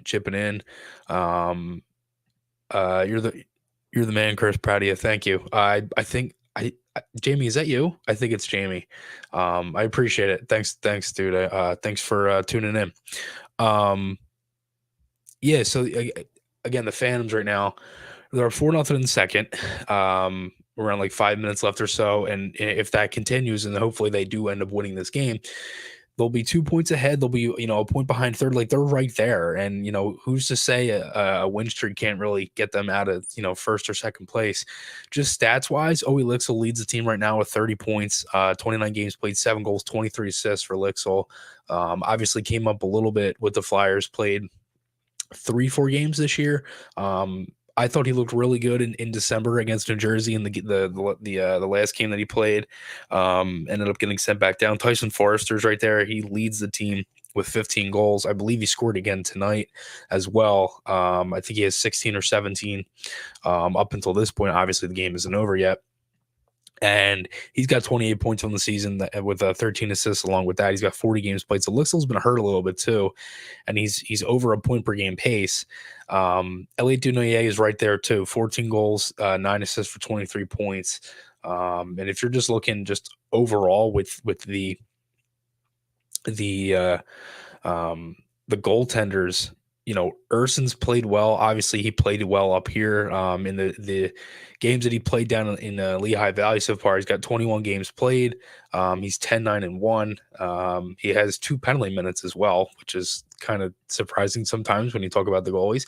A: chipping in. You're the man, Chris. Proud of you. Thank you. I think Jamie, is that you? I think it's Jamie. I appreciate it. Thanks, dude. Thanks for tuning in. Yeah. So again, the Phantoms right now, they're 4-0 in the second. Around like 5 minutes left or so, and if that continues, and hopefully they do end up winning this game, they'll be 2 points ahead. They'll be, a point behind third. Like, they're right there. And, who's to say a win streak can't really get them out of, first or second place. Just stats wise, Owe Lixel leads the team right now with 30 points, 29 games played, 7 goals, 23 assists for Lixel. Obviously came up a little bit with the Flyers, played 3-4 games this year. I thought he looked really good in December against New Jersey in the last game that he played. Ended up getting sent back down. Tyson Forrester's right there. He leads the team with 15 goals. I believe he scored again tonight as well. I think he has 16 or 17 up until this point. Obviously, the game isn't over yet. And he's got 28 points on the season with 13 assists. Along with that, he's got 40 games played. So Lixel's been hurt a little bit too, and he's over a point per game pace. Elliot Dunoyer is right there too, 14 goals, 9 assists for 23 points. And if you're just looking just overall with the goaltenders, Urson's played well. Obviously, he played well up here in the games that he played down in Lehigh Valley so far. He's got 21 games played. He's 10-9-1. He has 2 penalty minutes as well, which is kind of surprising sometimes when you talk about the goalies.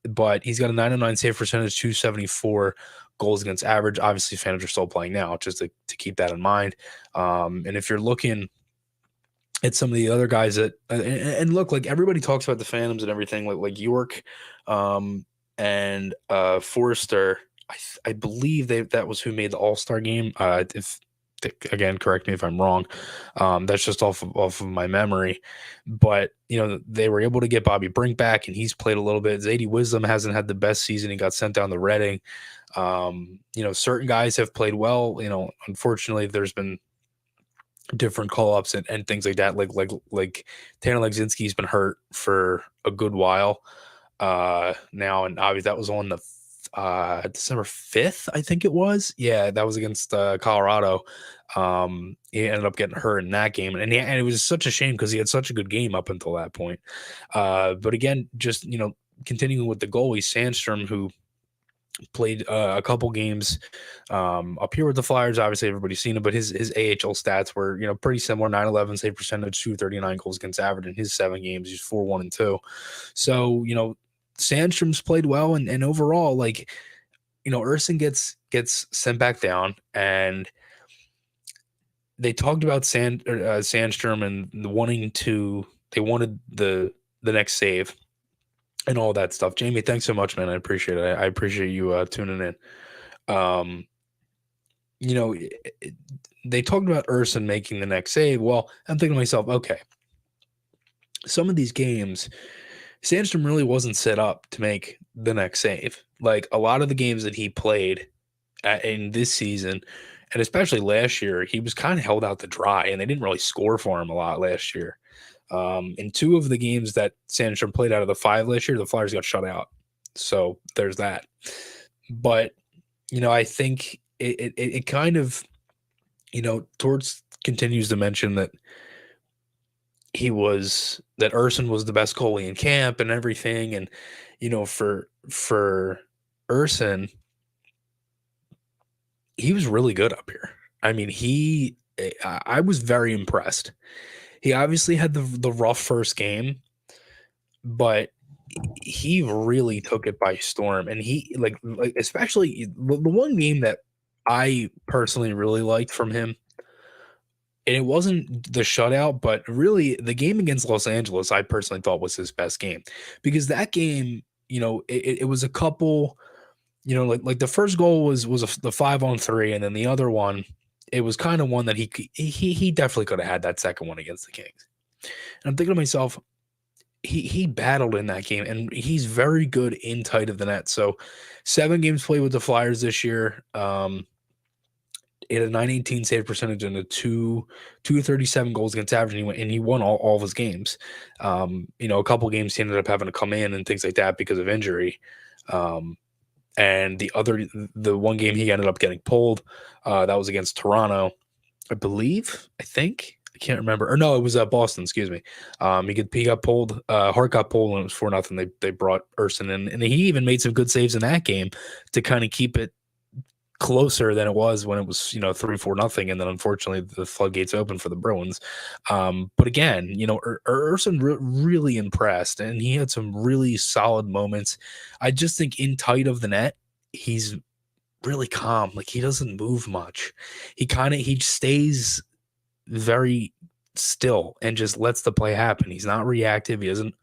A: But he's got a 909 save percentage, 274 goals against average. Obviously, Phantoms are still playing now, just to keep that in mind. And if you're looking at some of the other guys that and look, like, everybody talks about the Phantoms and everything, like York and Forrester. I believe that was who made the All-Star game. If again, correct me if I'm wrong. That's just off of my memory, but they were able to get Bobby Brink back, and he's played a little bit. Zadie Wisdom hasn't had the best season. He got sent down to Reading. Certain guys have played well. Unfortunately, there's been different call-ups and things like that. Like Tanner Legzinski's been hurt for a good while now, and obviously that was on the December 5th, I think it was. Yeah, that was against Colorado. He ended up getting hurt in that game, and it was such a shame because he had such a good game up until that point. But again, just continuing with the goalie, Sandstrom, who played a couple games up here with the Flyers. Obviously, everybody's seen it, but his AHL stats were pretty similar: 911 save percentage, 239 goals against average in his 7 games. He's 4-1-2. So Sandstrom's played well, and overall, like, Urson gets sent back down, and they talked about Sandstrom and they wanted the next save and all that stuff. Jamie, thanks so much, man. I appreciate it. I appreciate you tuning in. They talked about Urson making the next save. Well, I'm thinking to myself, okay, some of these games, Sandstrom really wasn't set up to make the next save. Like, a lot of the games that he played in this season, and especially last year, he was kind of held out to dry, and they didn't really score for him a lot last year. In 2 of the games that Sandstrom played out of the 5 last year, the Flyers got shut out. So there's that. But, I think it kind of, Torts continues to mention that Urson was the best goalie in camp and everything. And, for Urson, he was really good up here. I mean, I was very impressed. He obviously had the rough first game, but he really took it by storm. And he like especially the one game that I personally really liked from him, and it wasn't the shutout, but really the game against Los Angeles, I personally thought was his best game, because that game, it was a couple, like the first goal was the 5-on-3, and then the other one, it was kind of one that he definitely could have had that second one against the Kings. And I'm thinking to myself, he battled in that game, and he's very good in tight of the net. So 7 games played with the Flyers this year. He had a 918 save percentage and a 237 goals against average, and he won all of his games. A couple games he ended up having to come in and things like that because of injury. And the one game he ended up getting pulled, that was against Toronto, I think. I can't remember. Or no, it was Boston, excuse me. He got pulled. Hart got pulled, and it was 4-0. They brought Urson in, and he even made some good saves in that game to kind of keep it closer than it was when it was 3-4-0, and then unfortunately the floodgates opened for the Bruins. But again, Urson really impressed, and he had some really solid moments. I just think in tight of the net, he's really calm. Like, he doesn't move much. He stays very still and just lets the play happen. He's not reactive. He doesn't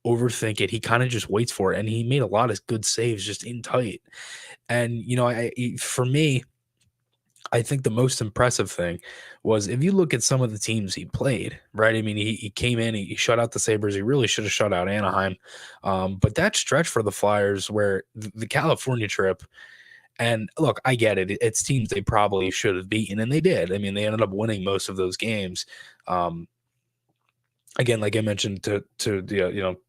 A: overthink it. He kind of just waits for it, and he made a lot of good saves just in tight. And for me, I think the most impressive thing was, if you look at some of the teams he played, right? I mean, he came in, he shut out the Sabres. He really should have shut out Anaheim. But that stretch for the Flyers, where the California trip, and look, I get it. It's teams they probably should have beaten, and they did. I mean, they ended up winning most of those games. Again, like I mentioned to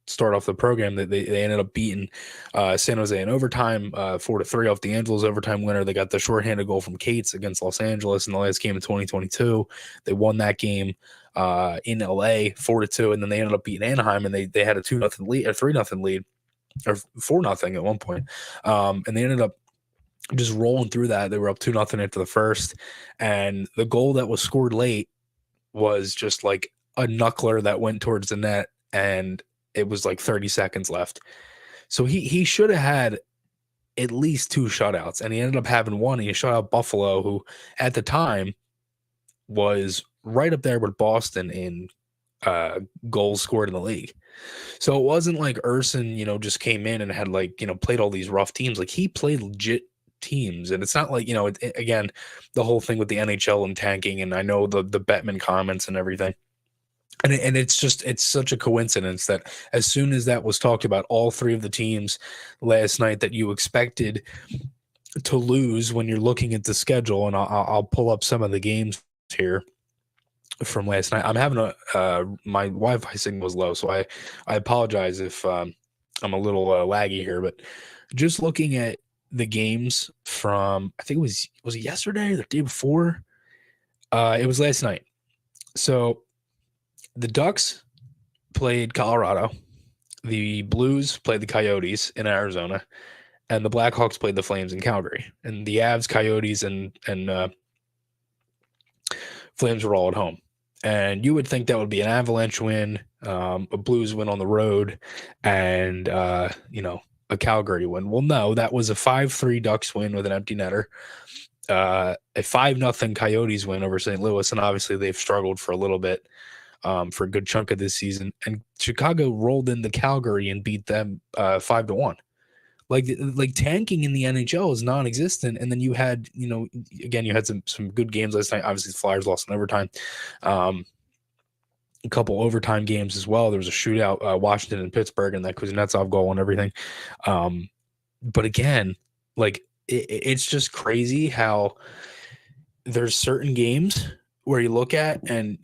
A: start off the program, that they ended up beating San Jose in overtime, 4-3 off the Angeles overtime winner. They got the shorthanded goal from Cates against Los Angeles in the last game of 2022. They won that game in LA 4-2, and then they ended up beating Anaheim, and they had a 2-0 lead, or 3-0 lead, or 4-0 at one point. And they ended up just rolling through that. They were up 2-0 after the first, and the goal that was scored late was just like a knuckler that went towards the net, and it was like 30 seconds left. So he should have had at least 2 shutouts, and he ended up having one. He shut out Buffalo, who at the time was right up there with Boston in goals scored in the league. So it wasn't like Urson, just came in and had played all these rough teams. Like, he played legit teams, and it's not like, again, the whole thing with the NHL and tanking, and I know the Bettman comments and everything. And it's such a coincidence that as soon as that was talked about, all 3 of the teams last night that you expected to lose when you're looking at the schedule, and I'll pull up some of the games here from last night. I'm having my Wi-Fi signal was low, so I apologize if I'm a little laggy here, but just looking at the games from, I think was it yesterday or the day before? It was last night. So the Ducks played Colorado, the Blues played the Coyotes in Arizona, and the Blackhawks played the Flames in Calgary. And the Avs, Coyotes, and Flames were all at home. And you would think that would be an Avalanche win, a Blues win on the road, and a Calgary win. Well, no, that was a 5-3 Ducks win with an empty netter, a 5-0 Coyotes win over St. Louis, and obviously they've struggled for a little bit. For a good chunk of this season, and Chicago rolled into Calgary and beat them 5-1. Like tanking in the NHL is non-existent. And then you had, again, you had some good games last night. Obviously, the Flyers lost in overtime. A couple overtime games as well. There was a shootout, Washington and Pittsburgh, and that Kuznetsov goal and everything. But again, it's just crazy how there's certain games where you look at, and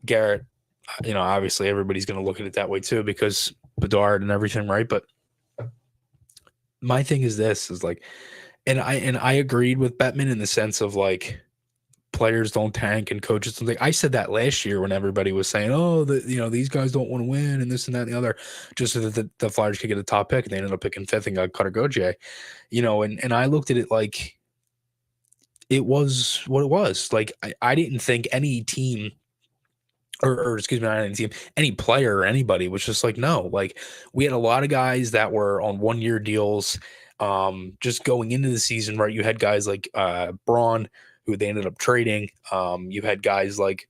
A: Garrett, obviously everybody's going to look at it that way too, because Bedard and everything, right? But my thing is this, is and I agreed with Bettman in the sense of players don't tank and coaches don't think. I said that last year when everybody was saying, oh, these guys don't want to win and this and that and the other, just so that the Flyers could get a top pick, and they ended up picking 5th and got Cutter Gauthier, and I looked at it like, it was what it was. Like I didn't think any team or excuse me, not any team, any player or anybody was just like, no, like we had a lot of guys that were on 1 year deals. Just going into the season, right? You had guys like Braun, who they ended up trading. You had guys like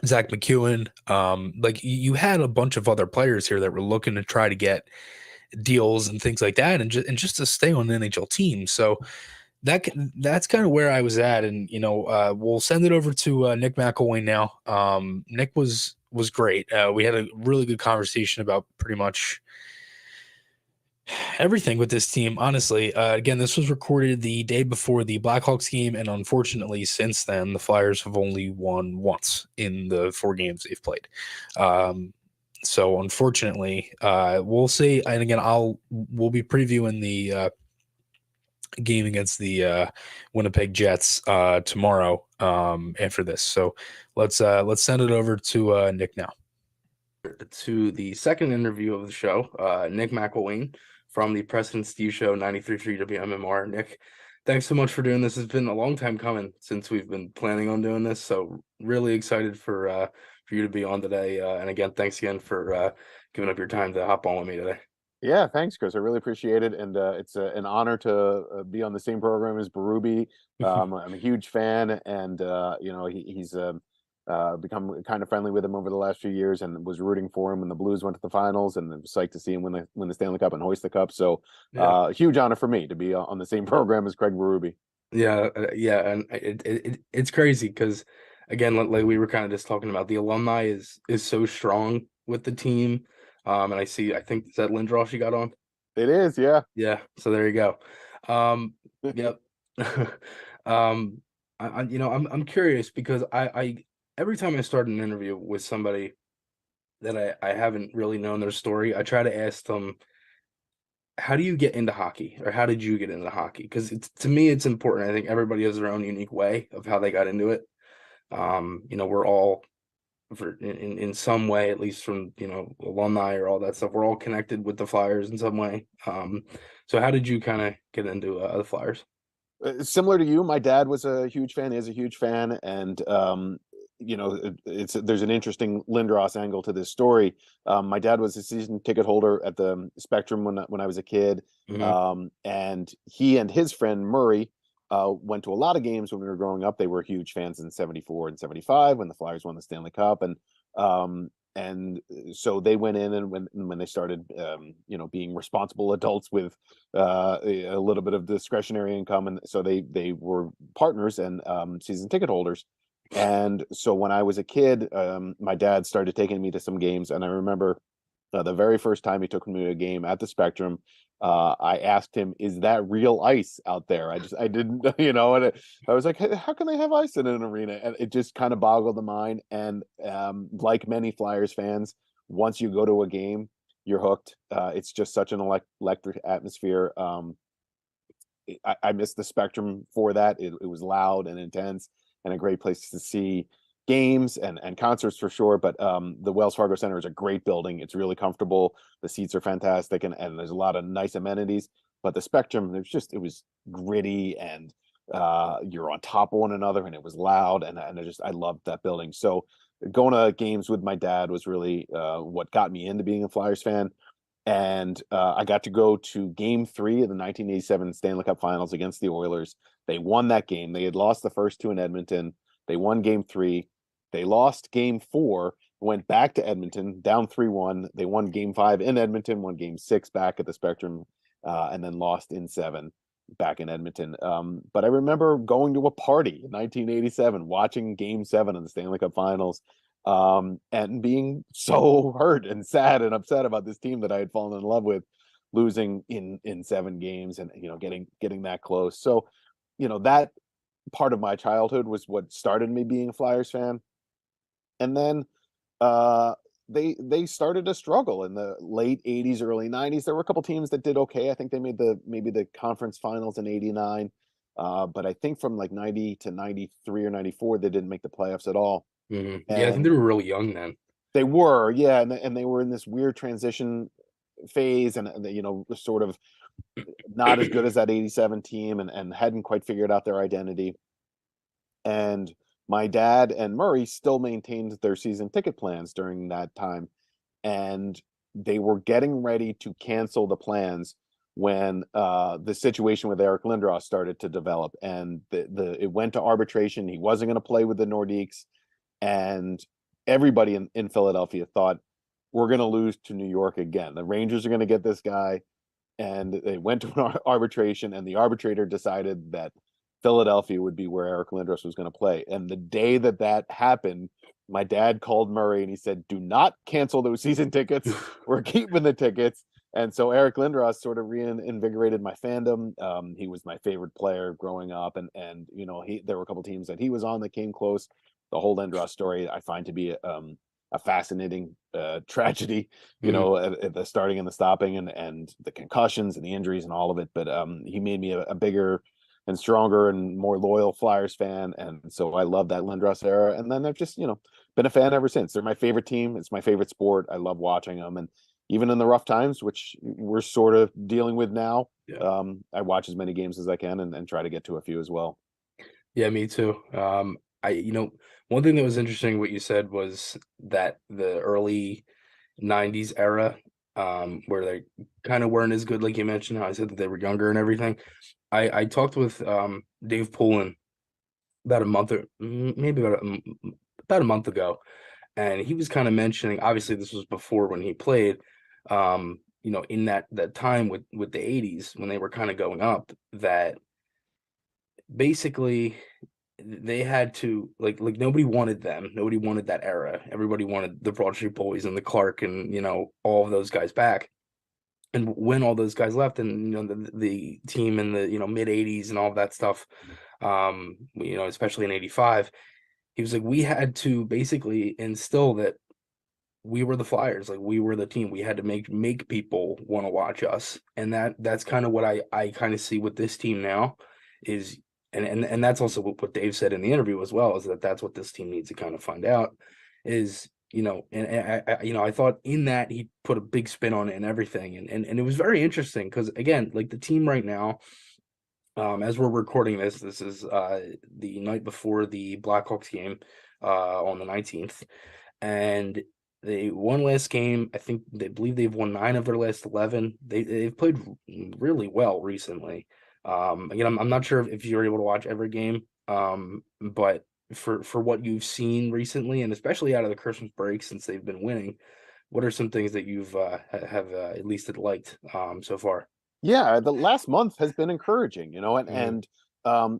A: Zach McEwen. Like you had a bunch of other players here that were looking to try to get deals and things like that, and just to stay on the NHL team. So that's kind of where I was at, and we'll send it over to Nick Mcilwain now. Nick was great. We had a really good conversation about pretty much everything with this team. Honestly, again, this was recorded the day before the Blackhawks game, and unfortunately, since then, the Flyers have only won once in the 4 games they've played. So unfortunately, we'll see. And again, we'll be previewing the game against the Winnipeg Jets tomorrow after this. So let's send it over to Nick now. To the second interview of the show, Nick Mcilwain from the Preston Steve Show, 93.3 WMMR. Nick, thanks so much for doing this. It's been a long time coming since we've been planning on doing this, so really excited for you to be on today. And again, thanks again for giving up your time to hop on with me today.
D: Yeah, thanks, Chris. I really appreciate it, and it's an honor to be on the same program as Berube. I'm a huge fan, and he's become kind of friendly with him over the last few years, and was rooting for him when the Blues went to the finals, and was psyched to see him win the Stanley Cup and hoist the cup. So, huge honor for me to be on the same program as Craig Berube.
A: Yeah, and it's crazy because, again, like we were kind of just talking about, the alumni is so strong with the team. And I think is that Lindros you got on?
D: It is, yeah.
A: Yeah. So there you go. Yep. I'm curious because I every time I start an interview with somebody that I haven't really known their story, I try to ask them, how do you get into hockey, or how did you get into hockey? Because to me, it's important. I think everybody has their own unique way of how they got into it. We're all, in some way, at least from alumni or all that stuff, we're all connected with the Flyers in some way. So how did you kind of get into the Flyers?
D: Similar to you, my dad was a huge fan. Is a huge fan, and there's an interesting Lindros angle to this story. My dad was a season ticket holder at the Spectrum when I was a kid, and he and his friend Murray went to a lot of games when we were growing up. They were huge fans in '74 and '75 when the Flyers won the Stanley Cup, and so they went in, and when they started, being responsible adults with a little bit of discretionary income, and so they were partners and season ticket holders. And so when I was a kid, my dad started taking me to some games, and I remember the very first time he took me to a game at the Spectrum, I asked him, "Is that real ice out there?" I didn't, and I was like, "How can they have ice in an arena?" And it just kind of boggled the mind. And like many Flyers fans, once you go to a game, you're hooked. It's just such an electric atmosphere. I missed the Spectrum for that. It was loud and intense, and a great place to see games and concerts for sure. But the Wells Fargo Center is a great building. It's really comfortable. The seats are fantastic, and there's a lot of nice amenities. But the Spectrum, it was gritty, and you're on top of one another, and it was loud, and I loved that building. So going to games with my dad was really what got me into being a Flyers fan. And I got to go to Game 3 of the 1987 Stanley Cup Finals against the Oilers. They won that game. They had lost the first 2 in Edmonton. They won Game 3. They lost Game 4, went back to Edmonton, down 3-1. They won Game 5 in Edmonton, won Game 6 back at the Spectrum, and then lost in 7 back in Edmonton. But I remember going to a party in 1987, watching Game 7 of the Stanley Cup Finals, and being so hurt and sad and upset about this team that I had fallen in love with, losing in 7 games, and getting that close. So that part of my childhood was what started me being a Flyers fan. And then they started to struggle in the late 80s, early 90s. There were a couple teams that did okay. I think they made maybe the conference finals in 89. But I think from like 90 to 93 or 94, they didn't make the playoffs at all.
A: Yeah, I think they were really young then.
D: They were, yeah, and they were in this weird transition phase, and sort of not as good as that 87 team and hadn't quite figured out their identity. And my dad and Murray still maintained their season ticket plans during that time. And they were getting ready to cancel the plans when the situation with Eric Lindros started to develop. And it went to arbitration. He wasn't going to play with the Nordiques. And everybody in Philadelphia thought, we're going to lose to New York again. The Rangers are going to get this guy. And they went to an arbitration, and the arbitrator decided that Philadelphia would be where Eric Lindros was going to play. And the day that happened, my dad called Murray and he said, do not cancel those season tickets. We're keeping the tickets. And so Eric Lindros sort of reinvigorated my fandom. He was my favorite player growing up. And you know, there were a couple teams that he was on that came close. The whole Lindros story I find to be a fascinating tragedy, you know, at the starting and the stopping and the concussions and the injuries and all of it. But he made me a bigger and stronger and more loyal Flyers fan. And so I love that Lindros era. And then I've just, you know, been a fan ever since. They're my favorite team. It's my favorite sport. I love watching them. And even in the rough times, which we're sort of dealing with now, I watch as many games as I can and try to get to a few as well.
A: Yeah, me too. You know, one thing that was interesting what you said was that the early 90s era, where they kind of weren't as good, like you mentioned, how I said that they were younger and everything. I talked with Dave Poulin about a month or maybe about a month ago, and he was kind of mentioning, obviously this was before when he played, you know, in that time with the 80s when they were kind of going up, that basically they had to like nobody wanted them. Nobody wanted that era. Everybody wanted the Broad Street Boys and the Clark and, you know, all of those guys back. And when all those guys left, and, you know, the team in the, you know, mid 80s and all of that stuff, you know, especially in 85, he was like, we had to basically instill that we were the Flyers, like we were the team. We had to make people want to watch us. And that's kind of what I kind of see with this team now is, and that's also what Dave said in the interview as well, is that that's what this team needs to kind of find out is, you know, and I you know, I thought in that he put a big spin on it and everything. And it was very interesting because, again, like the team right now, as we're recording this is the night before the Blackhawks game on the 19th. And they won last game. I think they believe they've won 9 of their last 11. They've played really well recently. Again, I'm not sure if you're able to watch every game, but for what you've seen recently, and especially out of the Christmas break since they've been winning, what are some things that you've have at least liked so far?
D: Yeah, the last month has been encouraging, you know, and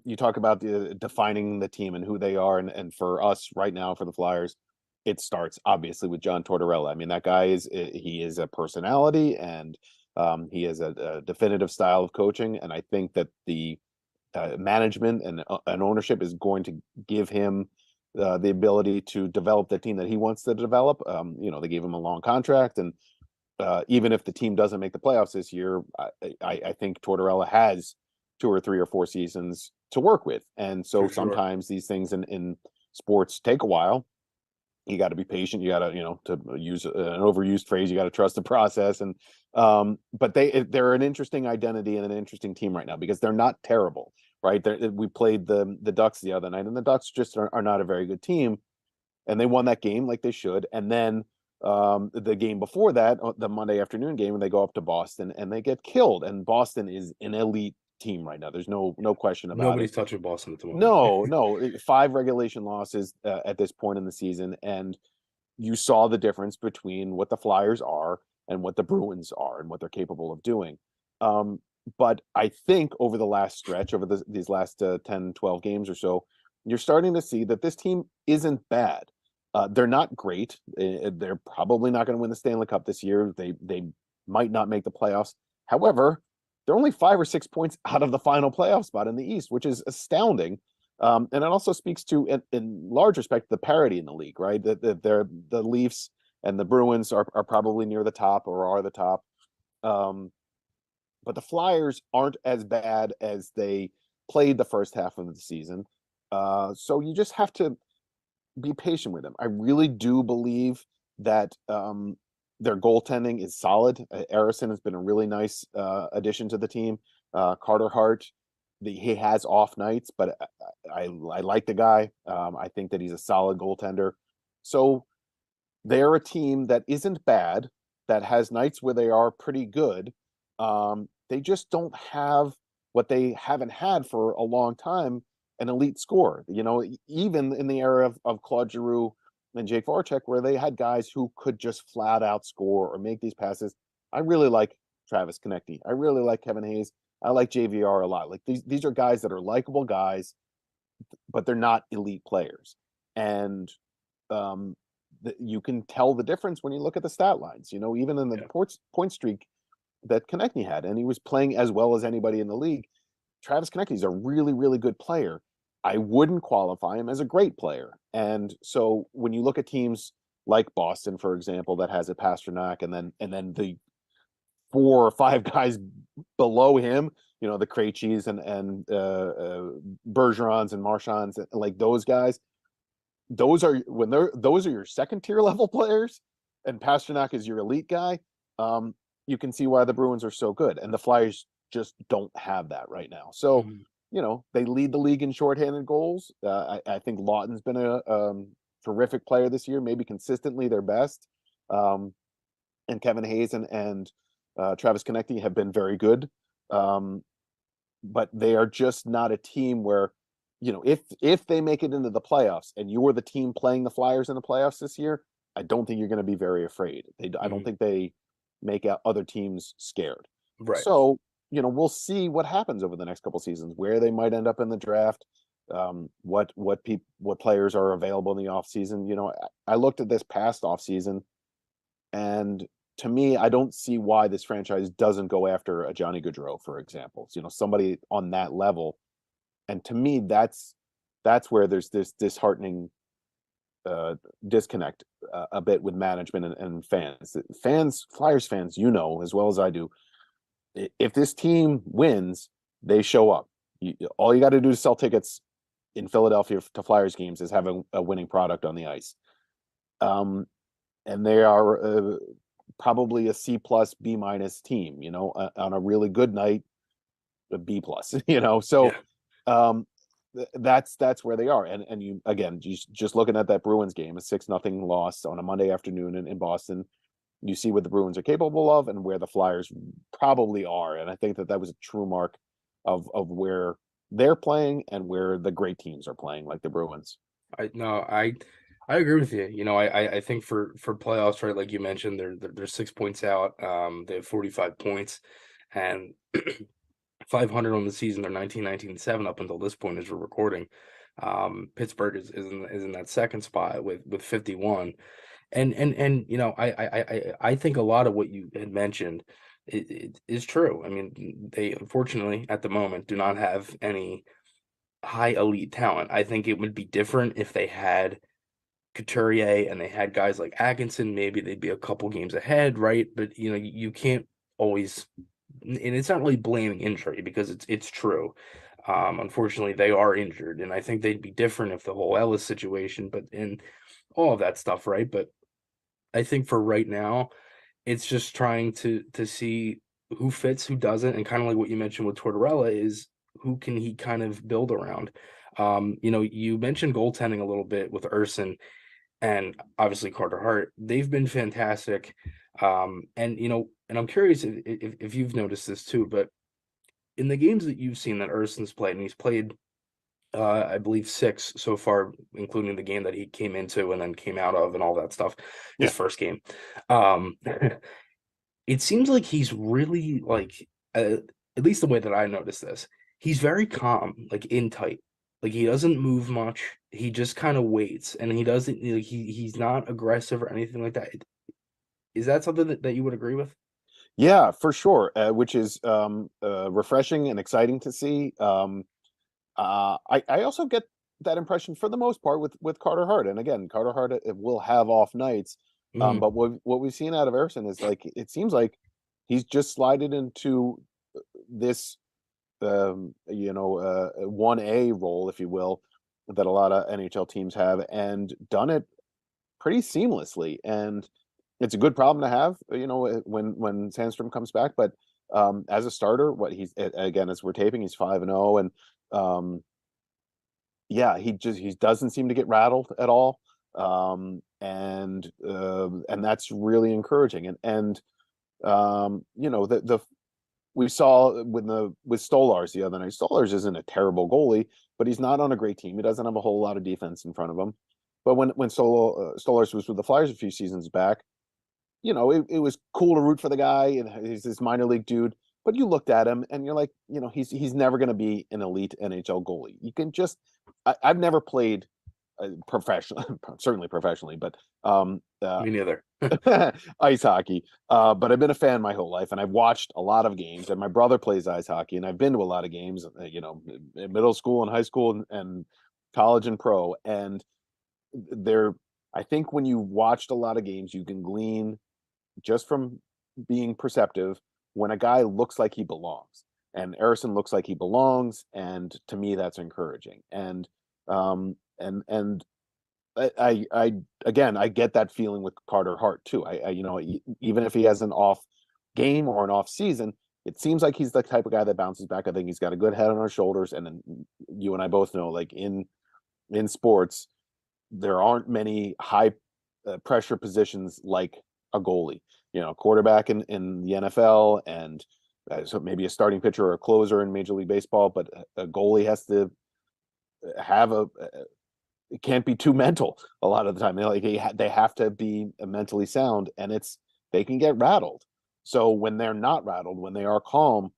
D: you talk about defining the team and who they are, and for us right now for the Flyers, it starts obviously with John Tortorella. I mean, that guy he is a personality, and he has a definitive style of coaching, and I think that the management and ownership is going to give him the ability to develop the team that he wants to develop. You know, they gave him a long contract, and even if the team doesn't make the playoffs this year, I think Tortorella has 2 or 3 or 4 seasons to work with. And so sometimes these things in sports take a while. You got to be patient. You got to, you know, to use an overused phrase, you got to trust the process. And but they're an interesting identity and an interesting team right now because they're not terrible, right? We played the Ducks the other night, and the Ducks just are not a very good team, and they won that game like they should. And then the game before that, the Monday afternoon game, and they go up to Boston and they get killed. And Boston is an elite team right now. There's no question about
A: Nobody's
D: it.
A: touching Boston at the moment.
D: No, 5 regulation losses at this point in the season, and you saw the difference between what the Flyers are and what the Bruins are and what they're capable of doing. But I think over the last stretch, over these last 10, 12 games or so, you're starting to see that this team isn't bad. They're not great. They're probably not going to win the Stanley Cup this year. They might not make the playoffs. However, they're only 5 or 6 points out of the final playoff spot in the East, which is astounding. And it also speaks to, in large respect, the parity in the league, right? The Leafs and the Bruins are probably near the top or are the top. But the Flyers aren't as bad as they played the first half of the season. So you just have to be patient with them. I really do believe that Their goaltending is solid. Arison has been a really nice addition to the team. Carter Hart, he has off nights, but I like the guy. I think that he's a solid goaltender. So they're a team that isn't bad, that has nights where they are pretty good. They just don't have what they haven't had for a long time, an elite scorer. Even in the era of Claude Giroux and Jake Voracek, where they had guys who could just flat out score or make these passes. I really like Travis Konecny. I really like Kevin Hayes. I like JVR a lot. Like these are guys that are likable guys, but they're not elite players. And you can tell the difference when you look at the stat lines. Even in the point streak that Konecny had, and he was playing as well as anybody in the league. Travis Konecny is a really, really good player. I wouldn't qualify him as a great player. And so when you look at teams like Boston, for example, that has a Pasternak, and then the 4 or 5 guys below him, the Krejcis and Bergerons and Marchands, like those guys, those are your second tier level players, and Pasternak is your elite guy. You can see why the Bruins are so good, and the Flyers just don't have that right now. So, they lead the league in shorthanded goals. I think Lawton's been a terrific player this year, maybe consistently their best. And Kevin Hayes and Travis Konecny have been very good. But they are just not a team where, if they make it into the playoffs and you were the team playing the Flyers in the playoffs this year, I don't think you're going to be very afraid. I don't think they make other teams scared.
A: Right.
D: So, we'll see what happens over the next couple seasons, where they might end up in the draft, what players are available in the off season. I looked at this past off season, and to me, I don't see why this franchise doesn't go after a Johnny Gaudreau, for example. Somebody on that level. And to me, that's where there's this disheartening disconnect a bit with management and fans. Flyers fans, as well as I do, if this team wins, they show up. All you got to do to sell tickets in Philadelphia to Flyers games is have a winning product on the ice. And they are probably a C+, B- team, on a really good night, a B+, so that's where they are. And you, again, just looking at that Bruins game, a 6-0 loss on a Monday afternoon in Boston, you see what the Bruins are capable of and where the Flyers probably are. And I think that was a true mark of where they're playing and where the great teams are playing, like the Bruins.
A: I agree with you. I think for playoffs, right, like you mentioned, they're 6 points out. They have 45 points and 500 on the season. They're 19-7 up until this point as we're recording. Pittsburgh is in that second spot with 51. And I think a lot of what you had mentioned is true. I mean, they unfortunately at the moment do not have any high elite talent. I think it would be different if they had Couturier and they had guys like Atkinson. Maybe they'd be a couple games ahead, right? But you can't always, and it's not really blaming injury because it's true. Unfortunately, they are injured, and I think they'd be different if the whole Ellis situation, but in all of that stuff, right? But I think for right now, it's just trying to see who fits, who doesn't, and kind of like what you mentioned with Tortorella is who can he kind of build around. You mentioned goaltending a little bit with Urson and obviously Carter Hart. They've been fantastic. And I'm curious if you've noticed this too, but in the games that you've seen that Urson's played, and he's played I believe 6 so far, including the game that he came into and then came out of and all that stuff, his first game. It seems like he's really like, at least the way that I noticed this, he's very calm, like in tight. Like he doesn't move much. He just kind of waits, and he doesn't. He's not aggressive or anything like that. Is that something that you would agree with?
D: Yeah, for sure. Which is refreshing and exciting to see. I also get that impression for the most part with Carter Hart. And again, Carter Hart will have off nights. But what we've seen out of Ersson is like, it seems like he's just slided into this 1A role, if you will, that a lot of NHL teams have, and done it pretty seamlessly. And it's a good problem to have, when Sandstrom comes back. But as a starter, again, as we're taping, he's 5-0, and yeah, he doesn't seem to get rattled at all, and that's really encouraging. And the we saw with Stolars the other night. Stolars isn't a terrible goalie, but he's not on a great team. He doesn't have a whole lot of defense in front of him. But when Stolars was with the Flyers a few seasons back, it was cool to root for the guy, and he's this minor league dude. But you looked at him and you're like, he's never going to be an elite NHL goalie. You can just, I've never played professionally, certainly professionally, but
A: Me neither.
D: ice hockey. But I've been a fan my whole life, and I've watched a lot of games. And my brother plays ice hockey, and I've been to a lot of games. In middle school and high school and college and pro. And I think when you watched a lot of games, you can glean just from being perceptive when a guy looks like he belongs. And Ersson looks like he belongs, and to me, that's encouraging. And I again, I get that feeling with Carter Hart too. Even if he has an off game or an off season, it seems like he's the type of guy that bounces back. I think he's got a good head on our shoulders. And then you and I both know, like in sports, there aren't many high pressure positions like a goalie. Quarterback in the NFL, and so maybe a starting pitcher or a closer in Major League Baseball, but a goalie has to have it can't be too mental a lot of the time. They have to be mentally sound, and they can get rattled. So when they're not rattled, when they are calm,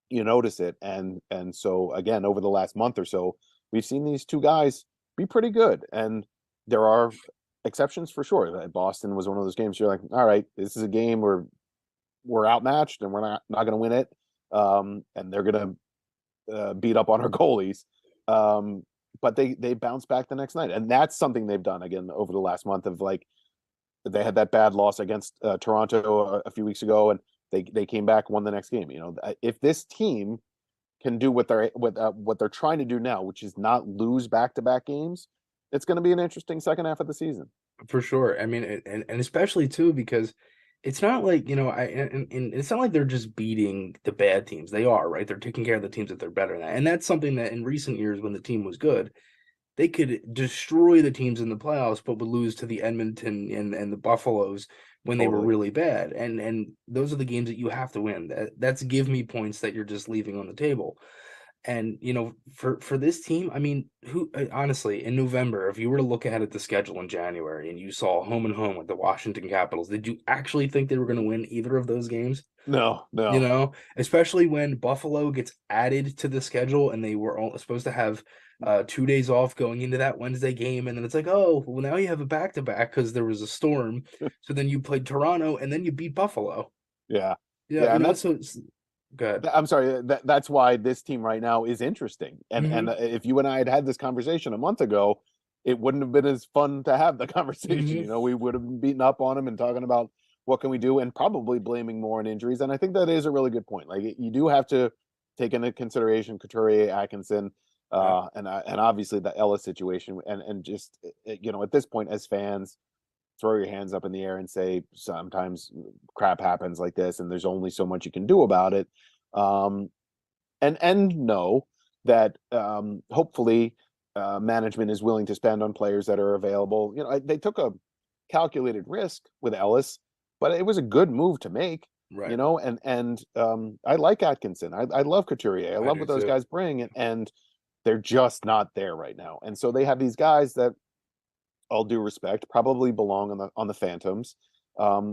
D: you notice it. And so again, over the last month or so, we've seen these two guys be pretty good, and there are exceptions for sure. Boston was one of those games you're like, all right, this is a game where we're outmatched and we're not going to win it, and they're going to beat up on our goalies. But they bounce back the next night, and that's something they've done again over the last month. Of like, they had that bad loss against Toronto a few weeks ago, and they came back, won the next game. If this team can do what they're trying to do now, which is not lose back-to-back games, it's going to be an interesting second half of the season.
A: For sure. I mean, and especially too, because it's not like, and it's not like they're just beating the bad teams. They are, right? They're taking care of the teams that they're better than. And that's something that in recent years, when the team was good, they could destroy the teams in the playoffs, but would lose to the Edmonton and the Buffaloes when they were really bad. And those are the games that you have to win. That's give me points that you're just leaving on the table. And for this team, I mean, who honestly, in November, if you were to look ahead at the schedule in January and you saw home and home with the Washington Capitals, did you actually think they were going to win either of those games?
D: No.
A: Especially when Buffalo gets added to the schedule and they were supposed to have 2 days off going into that Wednesday game, and then it's like, oh, well, now you have a back-to-back because there was a storm. So then you played Toronto and then you beat Buffalo.
D: Yeah.
A: And that's so. Good.
D: I'm sorry. That's why this team right now is interesting. And
A: Mm-hmm.
D: and if you and I had this conversation a month ago, it wouldn't have been as fun to have the conversation.
A: Mm-hmm.
D: We would have been beating up on them and talking about what can we do, and probably blaming more on injuries. And I think that is a really good point. Like, you do have to take into consideration Couturier, Atkinson, and obviously the Ellis situation, and just at this point as fans, throw your hands up in the air and say sometimes crap happens like this, and there's only so much you can do about it. And know that hopefully management is willing to spend on players that are available. They took a calculated risk with Ellis, but it was a good move to make.
A: Right.
D: And I like Atkinson. I love Couturier. I love what those guys bring, and they're just not there right now. And so they have these guys that, all due respect, probably belong on the Phantoms,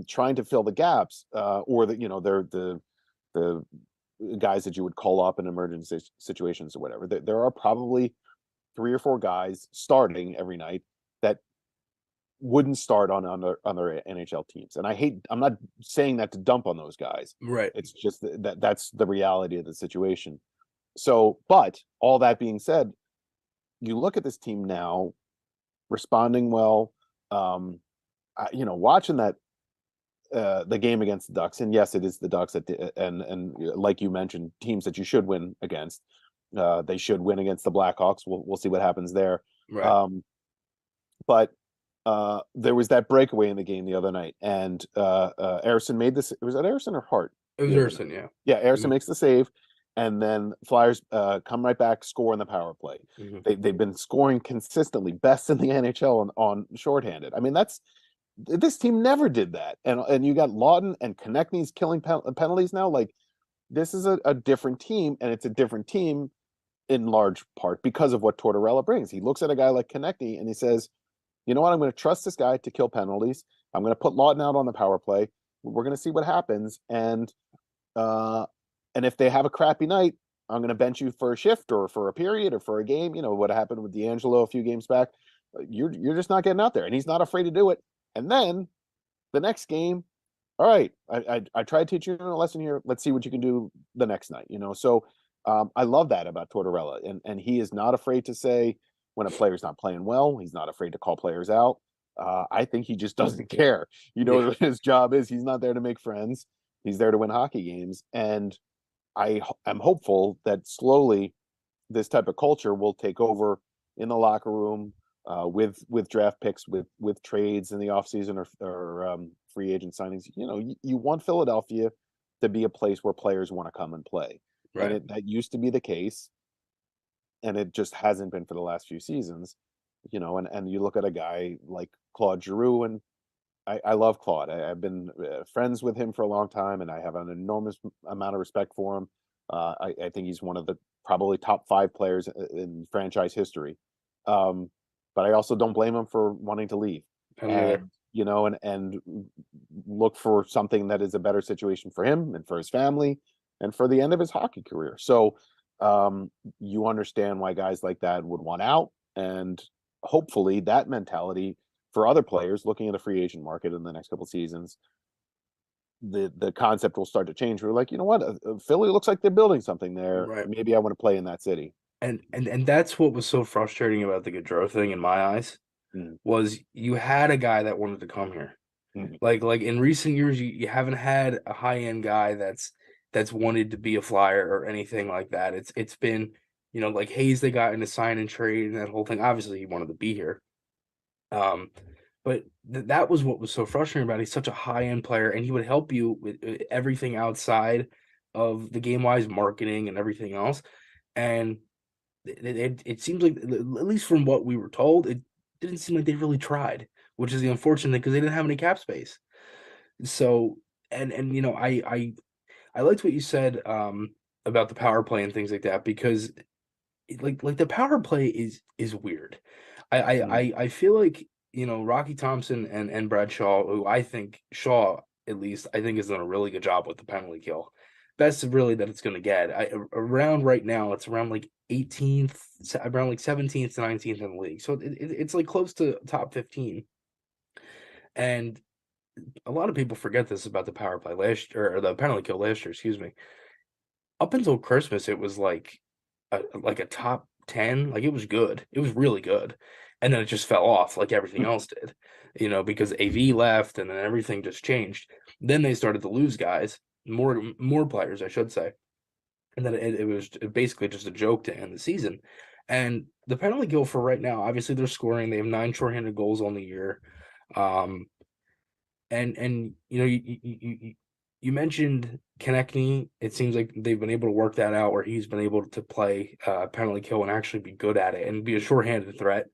D: trying to fill the gaps, or they're the guys that you would call up in emergency situations or whatever. There are probably 3 or 4 guys starting every night that wouldn't start on other NHL teams. And I'm not saying that to dump on those guys.
A: Right.
D: It's just that's the reality of the situation. So, but all that being said, you look at this team now, responding well, watching that the game against the Ducks, and yes, it is the Ducks and like you mentioned, teams that you should win against. They should win against the Blackhawks. We'll see what happens there.
A: Right.
D: But there was that breakaway in the game the other night, and Arison made this. Was that Arison or Hart?
A: It was Erson, yeah.
D: Yeah, Arison
A: Mhm.
D: makes the save, and then Flyers come right back, score in the power play. They've been scoring consistently, best in the NHL on shorthanded. I mean, this team never did that, and you got Lawton and Konechny's killing penalties now. Like, this is a different team, and it's a different team in large part because of what Tortorella brings. He looks at a guy like Konechny and he says, you know what, I'm going to trust this guy to kill penalties. I'm going to put Lawton out on the power play. We're going to see what happens, and if they have a crappy night, I'm going to bench you for a shift or for a period or for a game. You know what happened with D'Angelo a few games back. You're just not getting out there, and he's not afraid to do it. And then the next game, all right, I tried teaching you a lesson here. Let's see what you can do the next night. So I love that about Tortorella, and he is not afraid to say when a player's not playing well. He's not afraid to call players out. I think he just doesn't care. What his job is. He's not there to make friends. He's there to win hockey games. And I am hopeful that slowly this type of culture will take over in the locker room, with draft picks, with trades in the offseason or free agent signings. You want Philadelphia to be a place where players want to come and play.
A: Right.
D: And that used to be the case, and it just hasn't been for the last few seasons. And you look at a guy like Claude Giroux, and I love Claude. I've been friends with him for a long time, and I have an enormous amount of respect for him. I think he's one of the probably top 5 players in franchise history. But I also don't blame him for wanting to leave. And look for something that is a better situation for him and for his family and for the end of his hockey career. So you understand why guys like that would want out, and hopefully that mentality for other players looking at the free agent market in the next couple of seasons, the concept will start to change. We're like, you know what, Philly looks like they're building something there.
A: Right.
D: Maybe I want to play in that city.
A: And that's what was so frustrating about the Gaudreau thing in my eyes, was you had a guy that wanted to come here. Like in recent years, you haven't had a high end guy that's wanted to be a Flyer or anything like that. It's been, like Hayes, they got in a sign and trade and that whole thing. Obviously, he wanted to be here. But that was what was so frustrating about it. He's such a high end player, and he would help you with everything outside of the game wise marketing and everything else. And it seems like, at least from what we were told, it didn't seem like they really tried, which is the unfortunate thing because they didn't have any cap space. So, and I liked what you said about the power play and things like that, because like the power play is weird. I feel like, Rocky Thompson and Brad Shaw, who I think Shaw, at least, I think has done a really good job with the penalty kill. Best really that it's going to get. Around right now, it's around like 18th, around like 17th to 19th in the league. So it's like close to top 15. And a lot of people forget this about the power play last year, or the penalty kill last year, excuse me. Up until Christmas, it was like a top 10. Like, it was good. It was really good. And then it just fell off like everything else did, because AV left and then everything just changed. Then they started to lose guys, more players, I should say. And then it was basically just a joke to end the season. And the penalty kill for right now, obviously they're scoring. They have 9 shorthanded goals on the year. And you mentioned Konechny. It seems like they've been able to work that out where he's been able to play penalty kill and actually be good at it and be a shorthanded threat.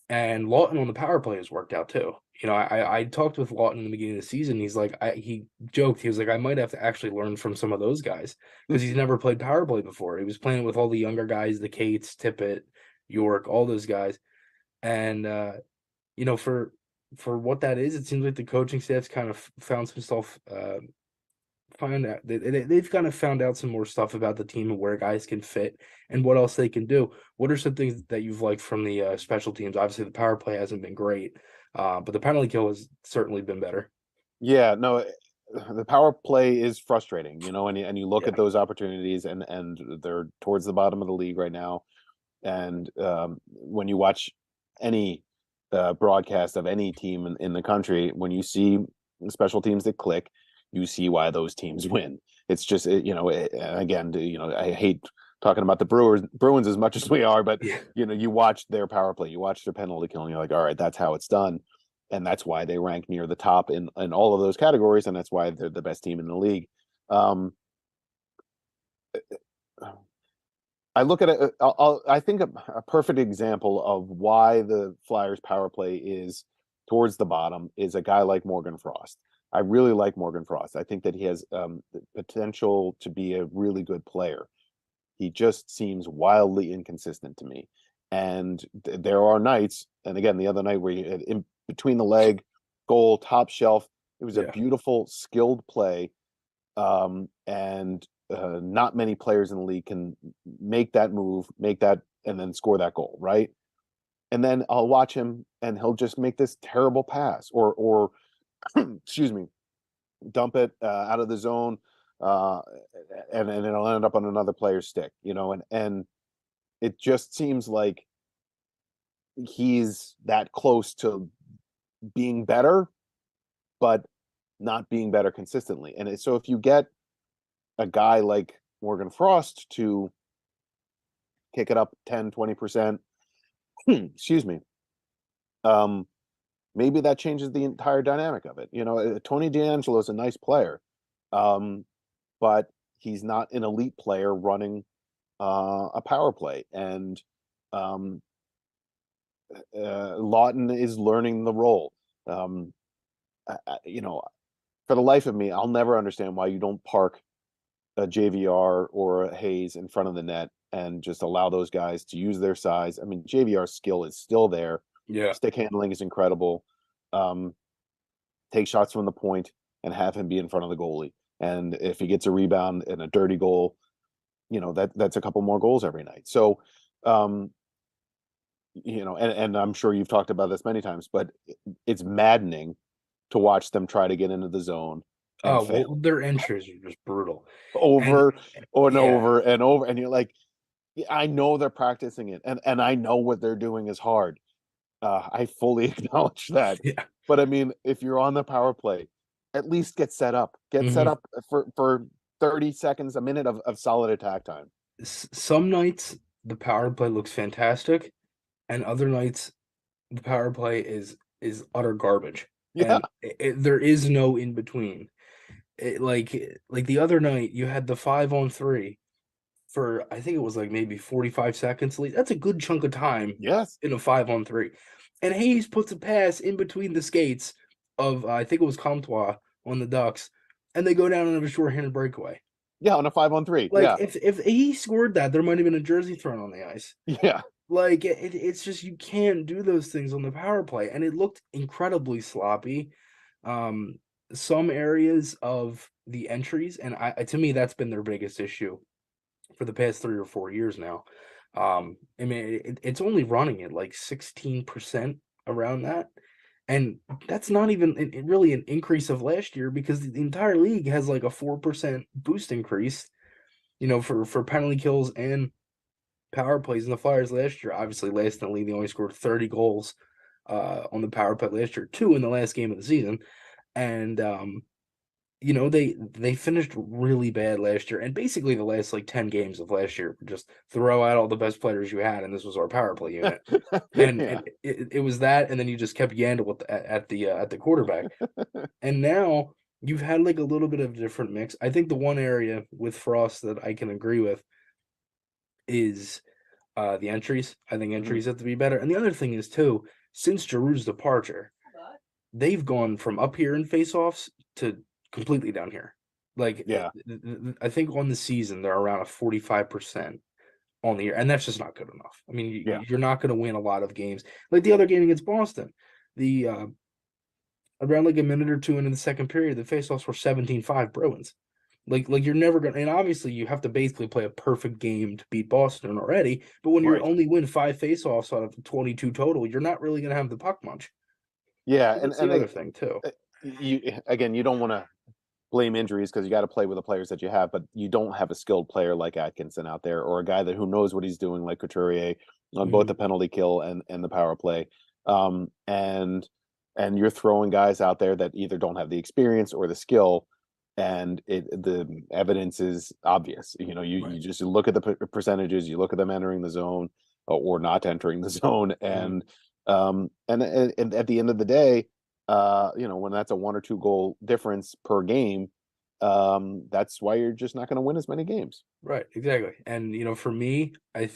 A: And Lawton on the power play has worked out too. I talked with Lawton in the beginning of the season. He's like, he joked, he was like, I might have to actually learn from some of those guys because he's never played power play before. He was playing with all the younger guys, the Cates, Tippett, York, all those guys. And for what that is, it seems like the coaching staff's kind of found some stuff. They've kind of found out some more stuff about the team and where guys can fit and what else they can do. What are some things that you've liked from the special teams? Obviously, the power play hasn't been great, but the penalty kill has certainly been better.
D: Yeah, no, the power play is frustrating, and you look at those opportunities, and they're towards the bottom of the league right now. And when you watch any broadcast of any team in the country, when you see special teams that click, you see why those teams win. It's just, again, I hate talking about the Bruins as much as we are, but you watch their power play, you watch their penalty kill, and you're like, all right, that's how it's done. and that's why they rank near the top in all of those categories, and that's why they're the best team in the league. I look at it. I think a perfect example of why the Flyers power play is towards the bottom is a guy like Morgan Frost. I really like Morgan Frost. I think that he has the potential to be a really good player. He just seems wildly inconsistent to me. And there are nights, and again, the other night where you had in between the leg, goal, top shelf, it was a beautiful, skilled play. And not many players in the league can make that move, make that, and then score that goal, right? And then I'll watch him, and he'll just make this terrible pass, or excuse me, dump it out of the zone, and it'll end up on another player's stick, and it just seems like he's that close to being better, but not being better consistently. And so if you get a guy like Morgan Frost to kick it up 10, 20%, excuse me, maybe that changes the entire dynamic of it. Tony DeAngelo is a nice player, but he's not an elite player running a power play. And Lawton is learning the role. For the life of me, I'll never understand why you don't park a JVR or a Hayes in front of the net and just allow those guys to use their size. I mean, JVR's skill is still there.
A: Yeah.
D: Stick handling is incredible. Take shots from the point and have him be in front of the goalie. And if he gets a rebound and a dirty goal, that's a couple more goals every night. So, and I'm sure you've talked about this many times, but it's maddening to watch them try to get into the zone.
A: Well, their entries are just brutal.
D: Over and over and over. And you're like, I know they're practicing it, and I know what they're doing is hard. I fully acknowledge that.
A: Yeah.
D: But I mean, if you're on the power play, at least get set up. Get set up for 30 seconds, a minute of solid attack time.
A: Some nights the power play looks fantastic, and other nights the power play is utter garbage.
D: Yeah.
A: And there is no in between. Like the other night, you had the 5-on-3 for, I think it was like maybe 45 seconds. That's a good chunk of time.
D: Yes.
A: In a 5-on-3. And Hayes puts a pass in between the skates of, I think it was Comtois on the Ducks, and they go down and have a short-handed breakaway.
D: Yeah, on a 5-on-3.
A: Like, if he scored that, there might have been a jersey thrown on the ice.
D: Yeah.
A: Like, it's just, you can't do those things on the power play. And it looked incredibly sloppy. Some areas of the entries, and to me, that's been their biggest issue for the past 3 or 4 years now. I mean, it's only running at like 16% around that. And that's not even really an increase of last year, because the entire league has like a 4% boost increase, for penalty kills and power plays. And the Flyers last year, obviously last in the league, they only scored 30 goals on the power play last year, 2 in the last game of the season. And they finished really bad last year, and basically the last like 10 games of last year were just throw out all the best players you had, and this was our power play unit. And it was that, and then you just kept Yandel at the quarterback. And now you've had like a little bit of a different mix. I think the one area with Frost that I can agree with is the entries. I think entries have to be better. And the other thing is too, since Giroux's departure, they've gone from up here in faceoffs to completely down here. Like,
D: yeah,
A: I think on the season they're around a 45% on the year, and that's just not good enough. I mean, you're not going to win a lot of games. Like the other game against Boston, the around like a minute or two into the second period, the faceoffs were 17-5 Bruins. Like you're never going to, and obviously you have to basically play a perfect game to beat Boston already, but when you only win 5 faceoffs out of 22 total, you're not really going to have the puck much.
D: Yeah,
A: and that's the other thing too.
D: You don't want to blame injuries, because you got to play with the players that you have, but you don't have a skilled player like Atkinson out there, or a guy who knows what he's doing like Couturier on both the penalty kill and the power play. And you're throwing guys out there that either don't have the experience or the skill, and the evidence is obvious. You just look at the percentages, you look at them entering the zone or not entering the zone, and at the end of the day, when that's a 1 or 2 goal difference per game, that's why you're just not going to win as many games.
A: Right, exactly. And for me, I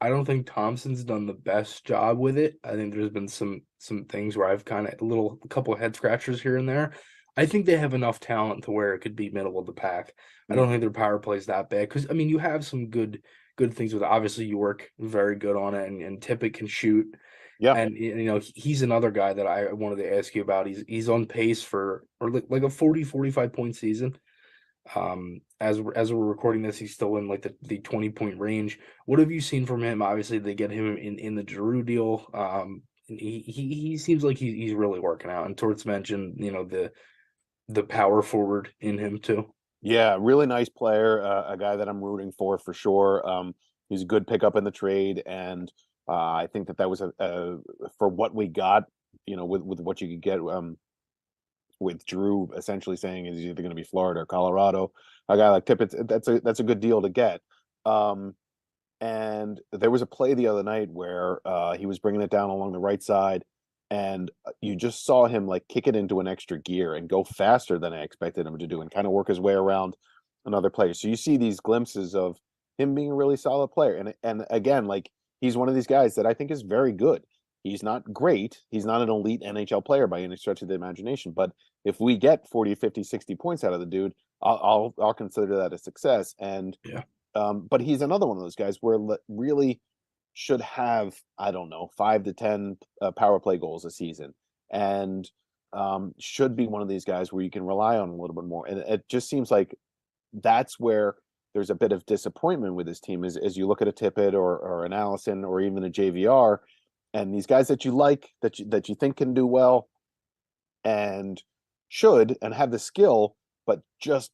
A: don't think Thompson's done the best job with it. I think there's been some things where I've kind of a couple of head scratchers here and there. I think they have enough talent to where it could be middle of the pack. I don't think their power play is that bad because you have some good things with it. Obviously you work very good on it, and Tippett can shoot.
D: Yeah.
A: And he's another guy that I wanted to ask you about. He's on pace for like a 40-45 point season. As we're recording this, he's still in like the 20-point range. What have you seen from him? Obviously, they get him in the Giroux deal. He seems like he's really working out. And Torts mentioned the power forward in him too.
D: Yeah, really nice player, a guy that I'm rooting for sure. He's a good pickup in the trade, and I think that was a for what we got, with what you could get. With Giroux essentially saying is either going to be Florida or Colorado, a guy like Tippett, that's a good deal to get. And there was a play the other night where he was bringing it down along the right side, and you just saw him like kick it into an extra gear and go faster than I expected him to do, and kind of work his way around another player. So you see these glimpses of him being a really solid player, and again, like, he's one of these guys that I think is very good. He's not great. He's not an elite NHL player by any stretch of the imagination. But if we get 40, 50, 60 points out of the dude, I'll consider that a success. And
A: Yeah.
D: But he's another one of those guys where really should have, I don't know, 5 to 10 power play goals a season, and should be one of these guys where you can rely on a little bit more. And it just seems like that's where there's a bit of disappointment with this team as you look at a Tippett or an Allison or even a JVR. And these guys that you like, that you think can do well and should and have the skill, but just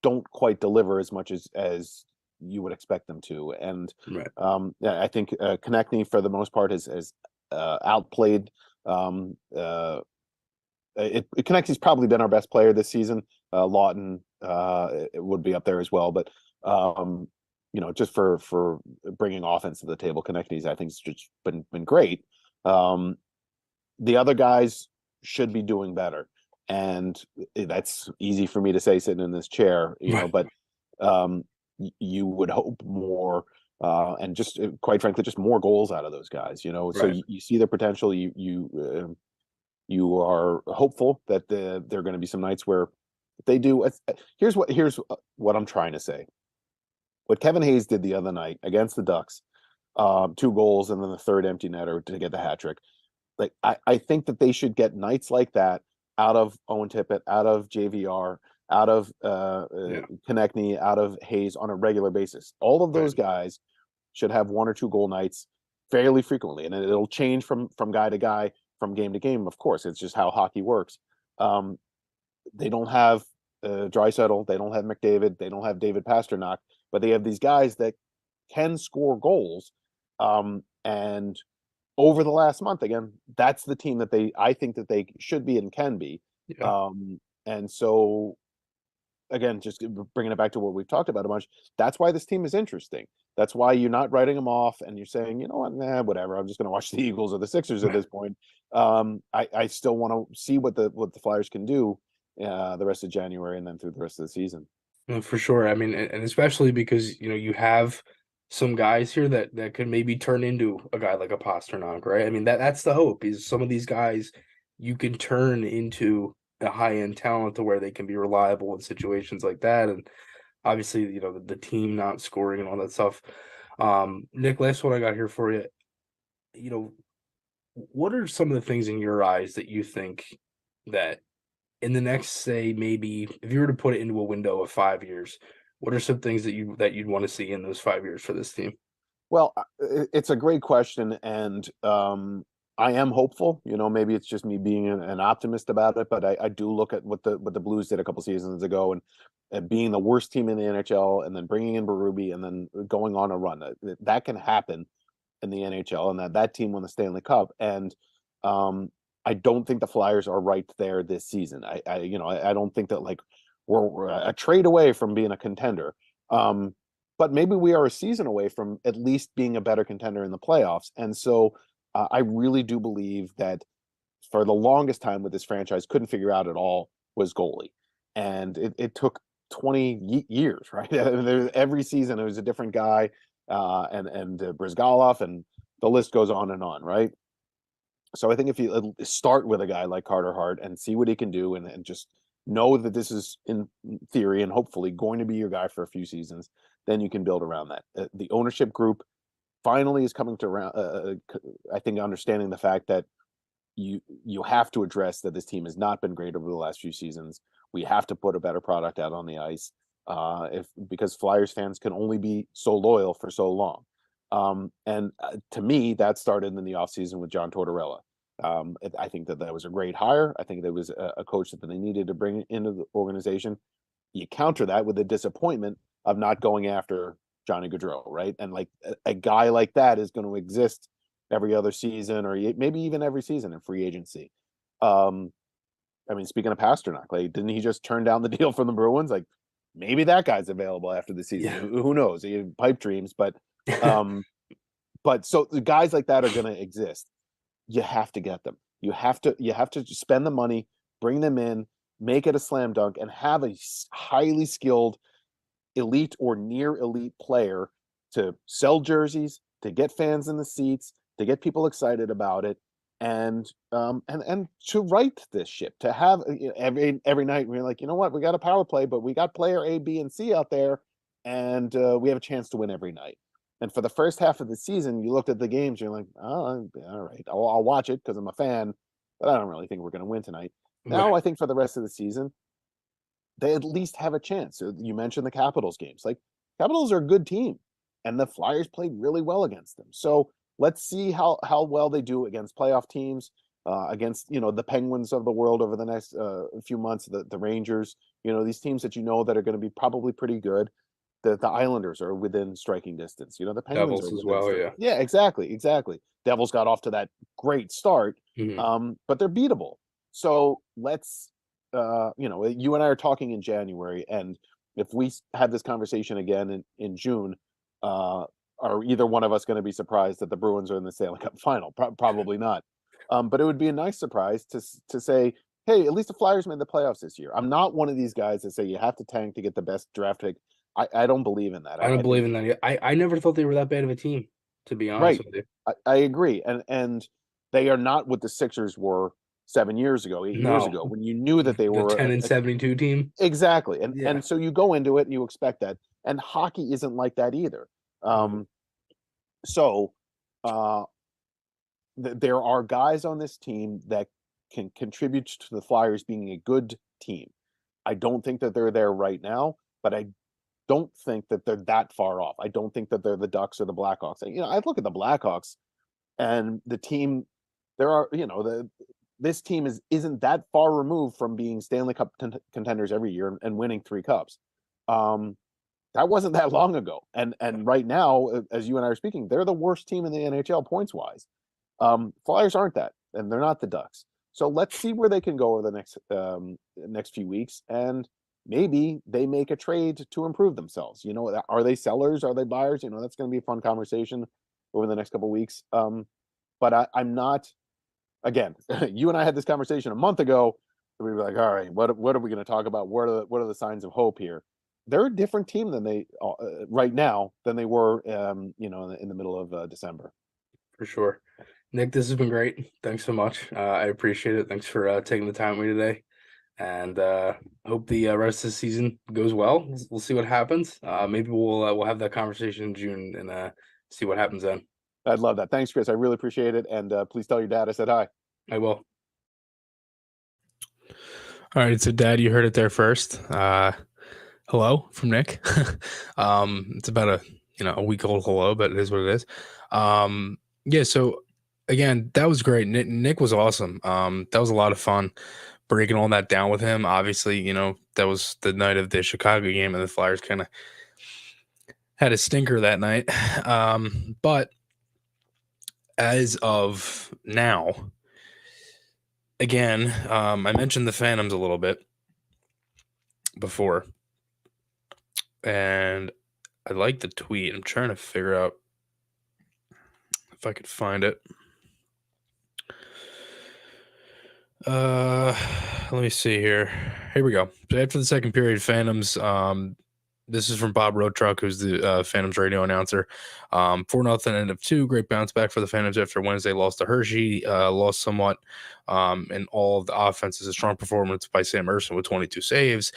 D: don't quite deliver as much as you would expect them to. And
A: Right.
D: I think Konechny, for the most part, has outplayed. Konechny's probably been our best player this season. Lawton it would be up there as well, but just for bringing offense to the table, Konechny's, I think, has just been great. The other guys should be doing better, and that's easy for me to say sitting in this chair, but you would hope more, and just quite frankly, just more goals out of those guys. So
A: Right.
D: you see the potential. You are hopeful that there are going to be some nights where they do. Here's what I'm trying to say. What Kevin Hayes did the other night against the Ducks, 2 goals and then the third empty netter to get the hat trick. Like, I think that they should get nights like that out of Owen Tippett, out of JVR, out of Konechny, out of Hayes on a regular basis. All of those guys should have 1 or 2 goal nights fairly frequently, and it'll change from guy to guy, from game to game. Of course, it's just how hockey works. They don't have Draisaitl, they don't have McDavid, they don't have David Pastrnak, but they have these guys that can score goals. And over the last month, again, that's the team that I think that they should be and can be.
A: Yeah.
D: And so, again, just bringing it back to what we've talked about a bunch, that's why this team is interesting. That's why you're not writing them off and you're saying, you know what, whatever, I'm just going to watch the Eagles or the Sixers at this point. I still want to see what the Flyers can do the rest of January and then through the rest of the season.
A: For sure. I mean, and especially because you have some guys here that could maybe turn into a guy like a Pastrnak, right? I mean, that's the hope, is some of these guys you can turn into a high-end talent to where they can be reliable in situations like that. And obviously, the team not scoring and all that stuff. Nick, last one I got here for you. What are some of the things in your eyes that you think that in the next, say, maybe if you were to put it into a window of 5 years, what are some things that you'd want to see in those 5 years for this team?
D: Well, it's a great question, and I am hopeful. Maybe it's just me being an optimist about it, but I do look at what the Blues did a couple seasons ago, and being the worst team in the NHL, and then bringing in Berube, and then going on a run. That can happen in the NHL, and that team won the Stanley Cup. And I don't think the Flyers are right there this season. I don't think that, like, we're a trade away from being a contender. But maybe we are a season away from at least being a better contender in the playoffs. And so I really do believe that for the longest time with this franchise couldn't figure out at all was goalie. And it took 20 years, right? Every season it was a different guy, and Brizgalov, and the list goes on, right? So I think if you start with a guy like Carter Hart and see what he can do, and just know that this is in theory and hopefully going to be your guy for a few seasons, then you can build around that. The ownership group finally is coming to around, I think, understanding the fact that you have to address that this team has not been great over the last few seasons. We have to put a better product out on the ice, because Flyers fans can only be so loyal for so long. And to me, that started in the offseason with John Tortorella. I think that was a great hire. I think that was a coach that they needed to bring into the organization. You counter that with the disappointment of not going after Johnny Gaudreau, right? And like a guy like that is going to exist every other season, or maybe even every season in free agency. I mean, speaking of Pasternak, like, didn't he just turn down the deal from the Bruins? Like, maybe that guy's available after the season.
A: Yeah.
D: Who knows? He had pipe dreams, but so the guys like that are going to exist. You have to get them. You have to spend the money, bring them in, make it a slam dunk, and have a highly skilled, elite or near elite player to sell jerseys, to get fans in the seats, to get people excited about it, and to right this ship, to have every night we're like, you know what, we got a power play, but we got player A, B, and C out there, and we have a chance to win every night. And for the first half of the season, you looked at the games, you're like, oh, all right, I'll watch it because I'm a fan, but I don't really think we're going to win tonight. Now, I think for the rest of the season, they at least have a chance. You mentioned the Capitals games. Like, Capitals are a good team, and the Flyers played really well against them. So let's see how well they do against playoff teams, against the Penguins of the world over the next few months, the Rangers, these teams that that are going to be probably pretty good. The Islanders are within striking distance. The Penguins
A: Devils
D: are
A: as well, yeah.
D: Yeah, exactly. Devils got off to that great start, but they're beatable. So let's, you and I are talking in January, and if we have this conversation again in June, are either one of us going to be surprised that the Bruins are in the Stanley Cup final? Probably not. But it would be a nice surprise to say, hey, at least the Flyers made the playoffs this year. I'm not one of these guys that say you have to tank to get the best draft pick. I don't believe in that.
A: I don't believe in that either. I never thought they were that bad of a team, to be honest with you.
D: I agree. And they are not what the Sixers were 7 years ago, 8 years ago, when you knew that they were
A: the 10-72 team.
D: Exactly. And so you go into it and you expect that. And hockey isn't like that either. There are guys on this team that can contribute to the Flyers being a good team. I don't think that they're there right now, but I don't think that they're that far off. I don't think that they're the Ducks or the Blackhawks. I look at the Blackhawks and the team. This team isn't that far removed from being Stanley Cup contenders every year and winning 3 cups. That wasn't that long ago. And right now, as you and I are speaking, they're the worst team in the NHL points wise. Flyers aren't that, and they're not the Ducks. So let's see where they can go over the next few weeks, and maybe they make a trade to improve themselves. Are they sellers? Are they buyers? That's going to be a fun conversation over the next couple of weeks. But I'm not. Again, you and I had this conversation a month ago. We were like, all right, what are we going to talk about? What are the signs of hope here? They're a different team than they right now than they were, in the middle of December.
A: For sure. Nick, this has been great. Thanks so much. I appreciate it. Thanks for taking the time with me today. And hope the rest of the season goes well. We'll see what happens. Maybe we'll have that conversation in June and see what happens then.
D: I'd love that. Thanks, Chris. I really appreciate it. And please tell your dad I said hi.
A: I will. All right. So, Dad, you heard it there first. Hello from Nick. It's about a week old hello, but it is what it is. Yeah. So, again, that was great. Nick was awesome. That was a lot of fun breaking all that down with him. Obviously, that was the night of the Chicago game, and the Flyers kind of had a stinker that night. But as of now, again, I mentioned the Phantoms a little bit before, and I like the tweet. I'm trying to figure out if I could find it. Let me see here. Here we go. So after the second period, Phantoms. This is from Bob Roadtruck, who's the Phantoms radio announcer. 4-0 end of 2. Great bounce back for the Phantoms after Wednesday lost to Hershey. Lost somewhat. And all of the offense is a strong performance by Sam Urson with 22 saves.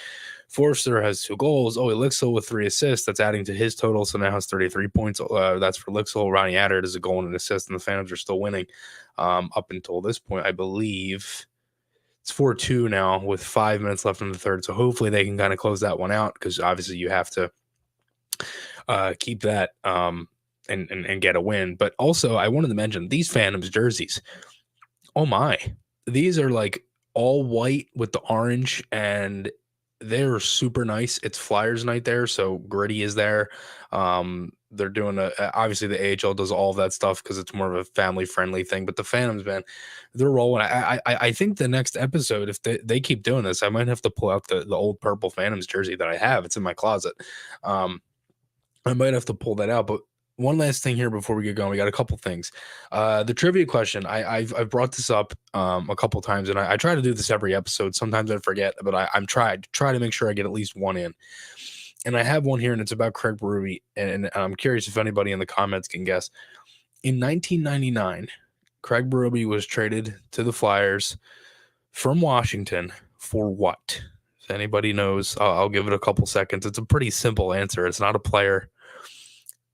A: Forster has 2 goals. Lixel with 3 assists. That's adding to his total, so now has 33 points. That's for Lixel. Ronnie Adder has a goal and an assist, and the Phantoms are still winning up until this point, I believe. It's 4-2 now with 5 minutes left in the third. So hopefully they can kind of close that one out, because obviously you have to keep that and get a win. But also I wanted to mention these Phantoms jerseys. Oh my, these are like all white with the orange, and they're super nice. It's Flyers night there, so Gritty is there. They're doing obviously the AHL does all of that stuff because it's more of a family friendly thing. But the Phantoms, man, they're rolling. I think the next episode, if they keep doing this, I might have to pull out the old purple Phantoms jersey that I have. It's in my closet. I might have to pull that out. But one last thing here before we get going, we got a couple things. The trivia question, I've brought this up a couple times, and I try to do this every episode. Sometimes I forget, but I'm try to make sure I get at least one in. And I have one here, and it's about Craig Berube, and I'm curious if anybody in the comments can guess. In 1999, Craig Berube was traded to the Flyers from Washington for what? If anybody knows, I'll give it a couple seconds. It's a pretty simple answer. It's not a player.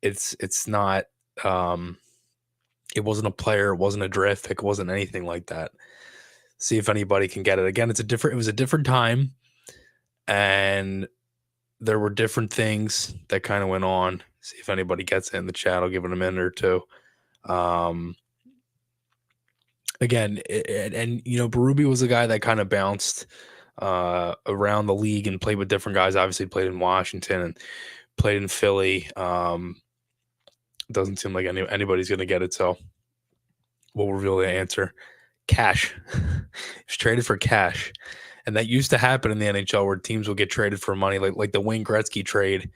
A: It's not. It wasn't a player. It wasn't a draft pick. It wasn't anything like that. See if anybody can get it. Again, it was a different time, and there were different things that kind of went on. See if anybody gets it in the chat. I'll give it a minute or two. Again, and Berube was a guy that kind of bounced around the league and played with different guys. Obviously played in Washington and played in Philly. Doesn't seem like anybody's going to get it, so we'll reveal the answer. Cash. He's traded for cash. And that used to happen in the NHL where teams will get traded for money, like the Wayne Gretzky trade.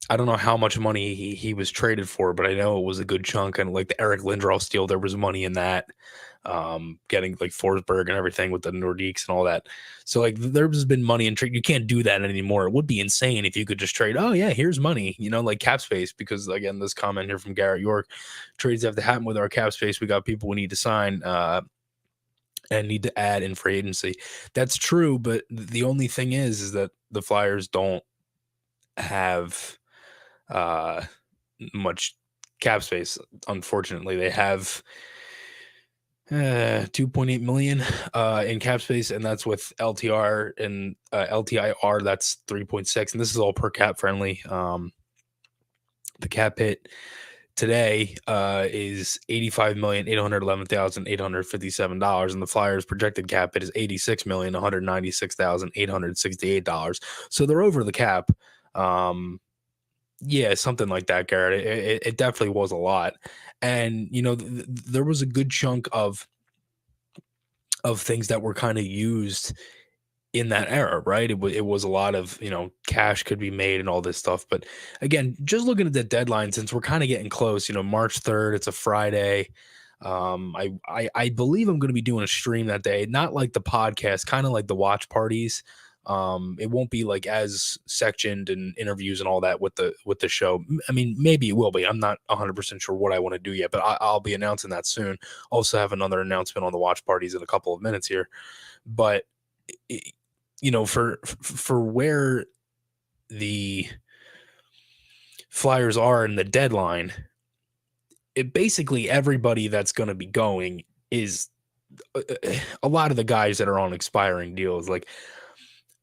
A: I don't know how much money he was traded for, but I know it was a good chunk. And like the Eric Lindros deal, there was money in that. Getting like Forsberg and everything with the Nordiques and all that. So like there's been money in trade. You can't do that anymore. It would be insane if you could just trade. Oh yeah, here's money, like cap space. Because again, this comment here from Garrett York, trades have to happen with our cap space. We got people we need to sign. And need to add in free agency. That's true, but the only thing is that the Flyers don't have much cap space. Unfortunately, they have 2.8 million in cap space, and that's with LTR and LTIR. That's 3.6, and this is all per cap friendly. The cap hit today is $85,811,857, and the Flyers' projected cap hit is $86,196,868. So they're over the cap. Yeah, something like that, Garrett. It definitely was a lot, and there was a good chunk of things that were kind of used in that era, right? It was a lot of, cash could be made and all this stuff. But again, just looking at the deadline, since we're kind of getting close, March 3rd, it's a Friday. I believe I'm going to be doing a stream that day, not like the podcast, kind of like the watch parties. It won't be like as sectioned and interviews and all that with the show. I mean, maybe it will be. I'm not 100% sure what I want to do yet, but I'll be announcing that soon. Also have another announcement on the watch parties in a couple of minutes here. But for where the Flyers are in the deadline, it basically everybody that's going to be going is a lot of the guys that are on expiring deals. Like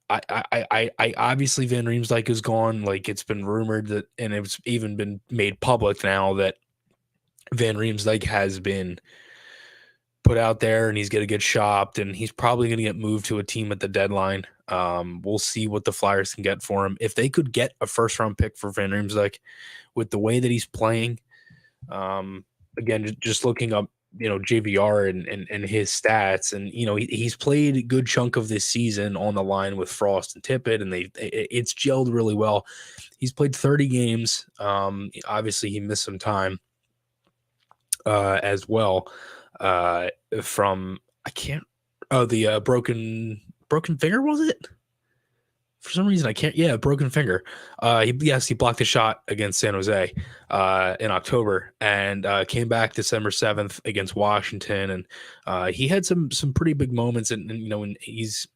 A: I obviously Van Riemsdyk is gone. Like it's been rumored that, and it's even been made public now that Van Riemsdyk has been put out there and he's going to get shopped, and he's probably going to get moved to a team at the deadline. We'll see what the Flyers can get for him. If they could get a first round pick for Van Riemsdyk with the way that he's playing, again, just looking up, JVR and his stats, and, he's played a good chunk of this season on the line with Frost and Tippett, and it's gelled really well. He's played 30 games. Obviously he missed some time as well. From, I can't Oh, the broken finger, was it? For some reason I can't. Yeah, broken finger. He blocked a shot against San Jose in October, and came back December 7th against Washington, and he had some pretty big moments, and and he's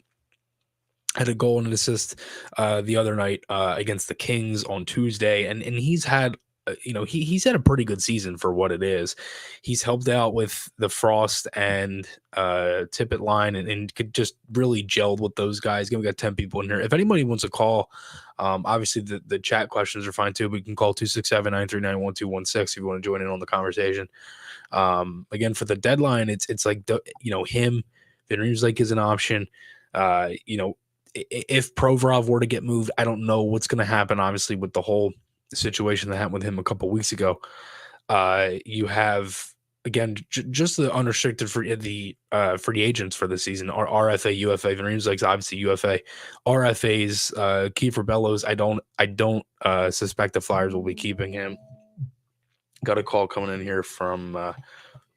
A: had a goal and an assist the other night against the Kings on Tuesday, and he's had he's had a pretty good season for what it is. He's helped out with the Frost and Tippett line, and could just really gelled with those guys. Again, we got 10 people in here. If anybody wants to call, obviously the chat questions are fine too. We can call 267-939-1216 if you want to join in on the conversation. Again, for the deadline, it's like him. Van Riemsdyk is an option. If Provorov were to get moved, I don't know what's going to happen, obviously, with the whole situation that happened with him a couple weeks ago. You have, again, just the unrestricted for the free agents for the season are RFA, UFA. Van Riemsdyk's obviously UFA. RFA's Kiefer Bellows. I don't suspect the Flyers will be keeping him. Got a call coming in here from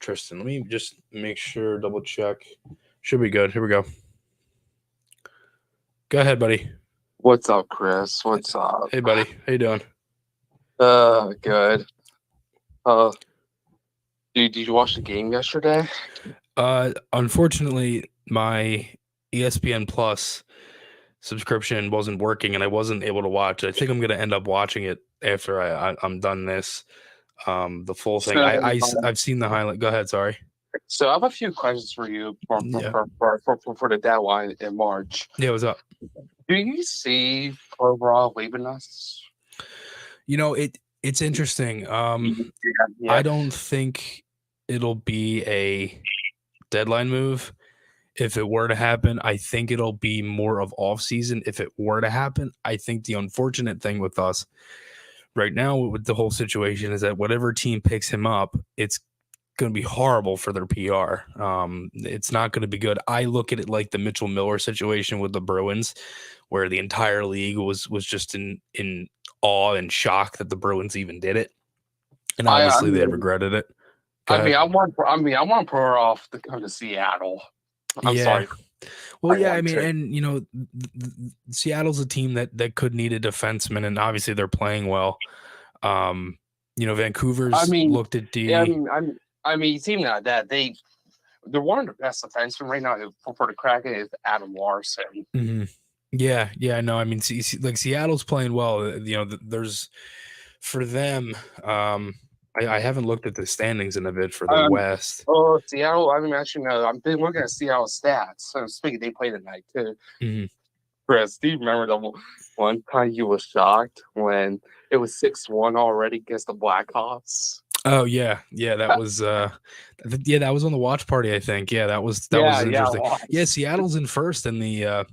A: Tristan. Let me just make sure, double check. Should be good. Here we go. Go ahead, buddy.
E: What's up, Chris? What's up?
A: Hey, buddy. How you doing?
E: Good. Did you watch the game yesterday?
A: Unfortunately, my ESPN Plus subscription wasn't working, and I wasn't able to watch it. I think I'm going to end up watching it after I'm done this. The full thing. I've seen the highlight. Go ahead. Sorry.
E: So I have a few questions for you for the deadline in March.
A: Yeah, what's up?
E: Do you see Provorov leaving us?
A: It's interesting. I don't think it'll be a deadline move. If it were to happen, I think it'll be more of off season. If it were to happen, I think the unfortunate thing with us right now with the whole situation is that whatever team picks him up, it's going to be horrible for their PR. It's not going to be good. I look at it like the Mitchell Miller situation with the Bruins, where the entire league was just in awe and shock that the Bruins even did it, and obviously they regretted it.
E: I want Provorov to come to Seattle. I'm sorry.
A: Well, yeah, I mean, and Seattle's a team that could need a defenseman, and obviously they're playing well. Vancouver's looked at D.
E: Yeah, it seems like that they're one of the best defensemen right now for the Kraken is Adam Larson.
A: Mm-hmm. Yeah, no, I mean, like Seattle's playing well. There's for them. I haven't looked at the standings in a bit for the West.
E: Oh, Seattle. I mean, actually, no. I've been looking at Seattle stats. So speaking, they play tonight too.
A: Mm-hmm.
E: Chris, do you remember the one time you was shocked when it was 6-1 already against the Blackhawks?
A: Oh yeah, that was that was on the watch party, I think. Yeah, that was interesting. Yeah, Seattle's in first in the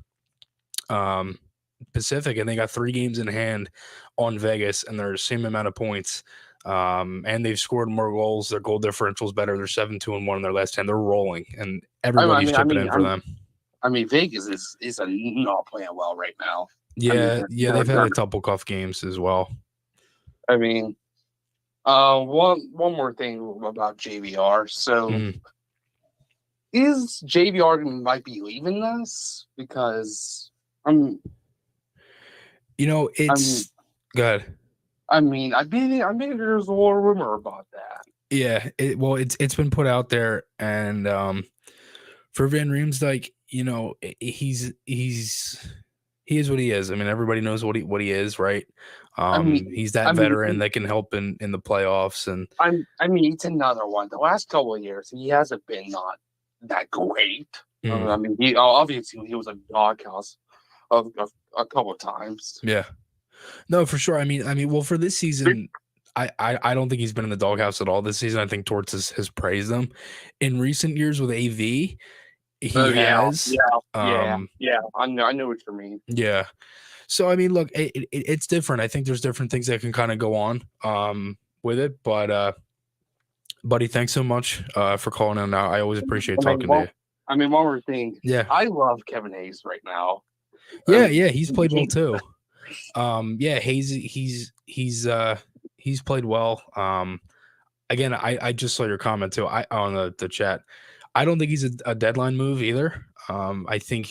A: Pacific, and they got 3 games in hand on Vegas, and they're the same amount of points. And they've scored more goals. Their goal differential is better. They're 7-2-1 in their last 10. They're rolling, and everybody's chipping in for them.
E: I mean, Vegas is not playing well right now.
A: Yeah, they've had a couple tough games as well.
E: I mean, one more thing about JVR. So, is JVR might be leaving us because
A: go ahead.
E: I mean, there's a little rumor about that.
A: Yeah, it's been put out there, and for Van Riemsdyk, he is what he is. I mean, everybody knows what he is, right? He's that veteran that can help in the playoffs, and
E: it's another one. The last couple of years, he hasn't been not that great. He obviously he was a doghouse a couple of times.
A: Yeah. No, for sure. I mean, well, for this season, I don't think he's been in the doghouse at all this season. I think Torts has praised them. In recent years with AV, he has.
E: I know what you mean.
A: Yeah. So, I mean, look, it's different. I think there's different things that can kind of go on with it. But, buddy, thanks so much for calling in. I always appreciate talking to you.
E: I mean, one more thing.
A: Yeah.
E: I love Kevin Hayes right now.
A: Yeah, he's played well too. Hayes, he's played well. Again, I just saw your comment too. On the chat. I don't think he's a deadline move either. I think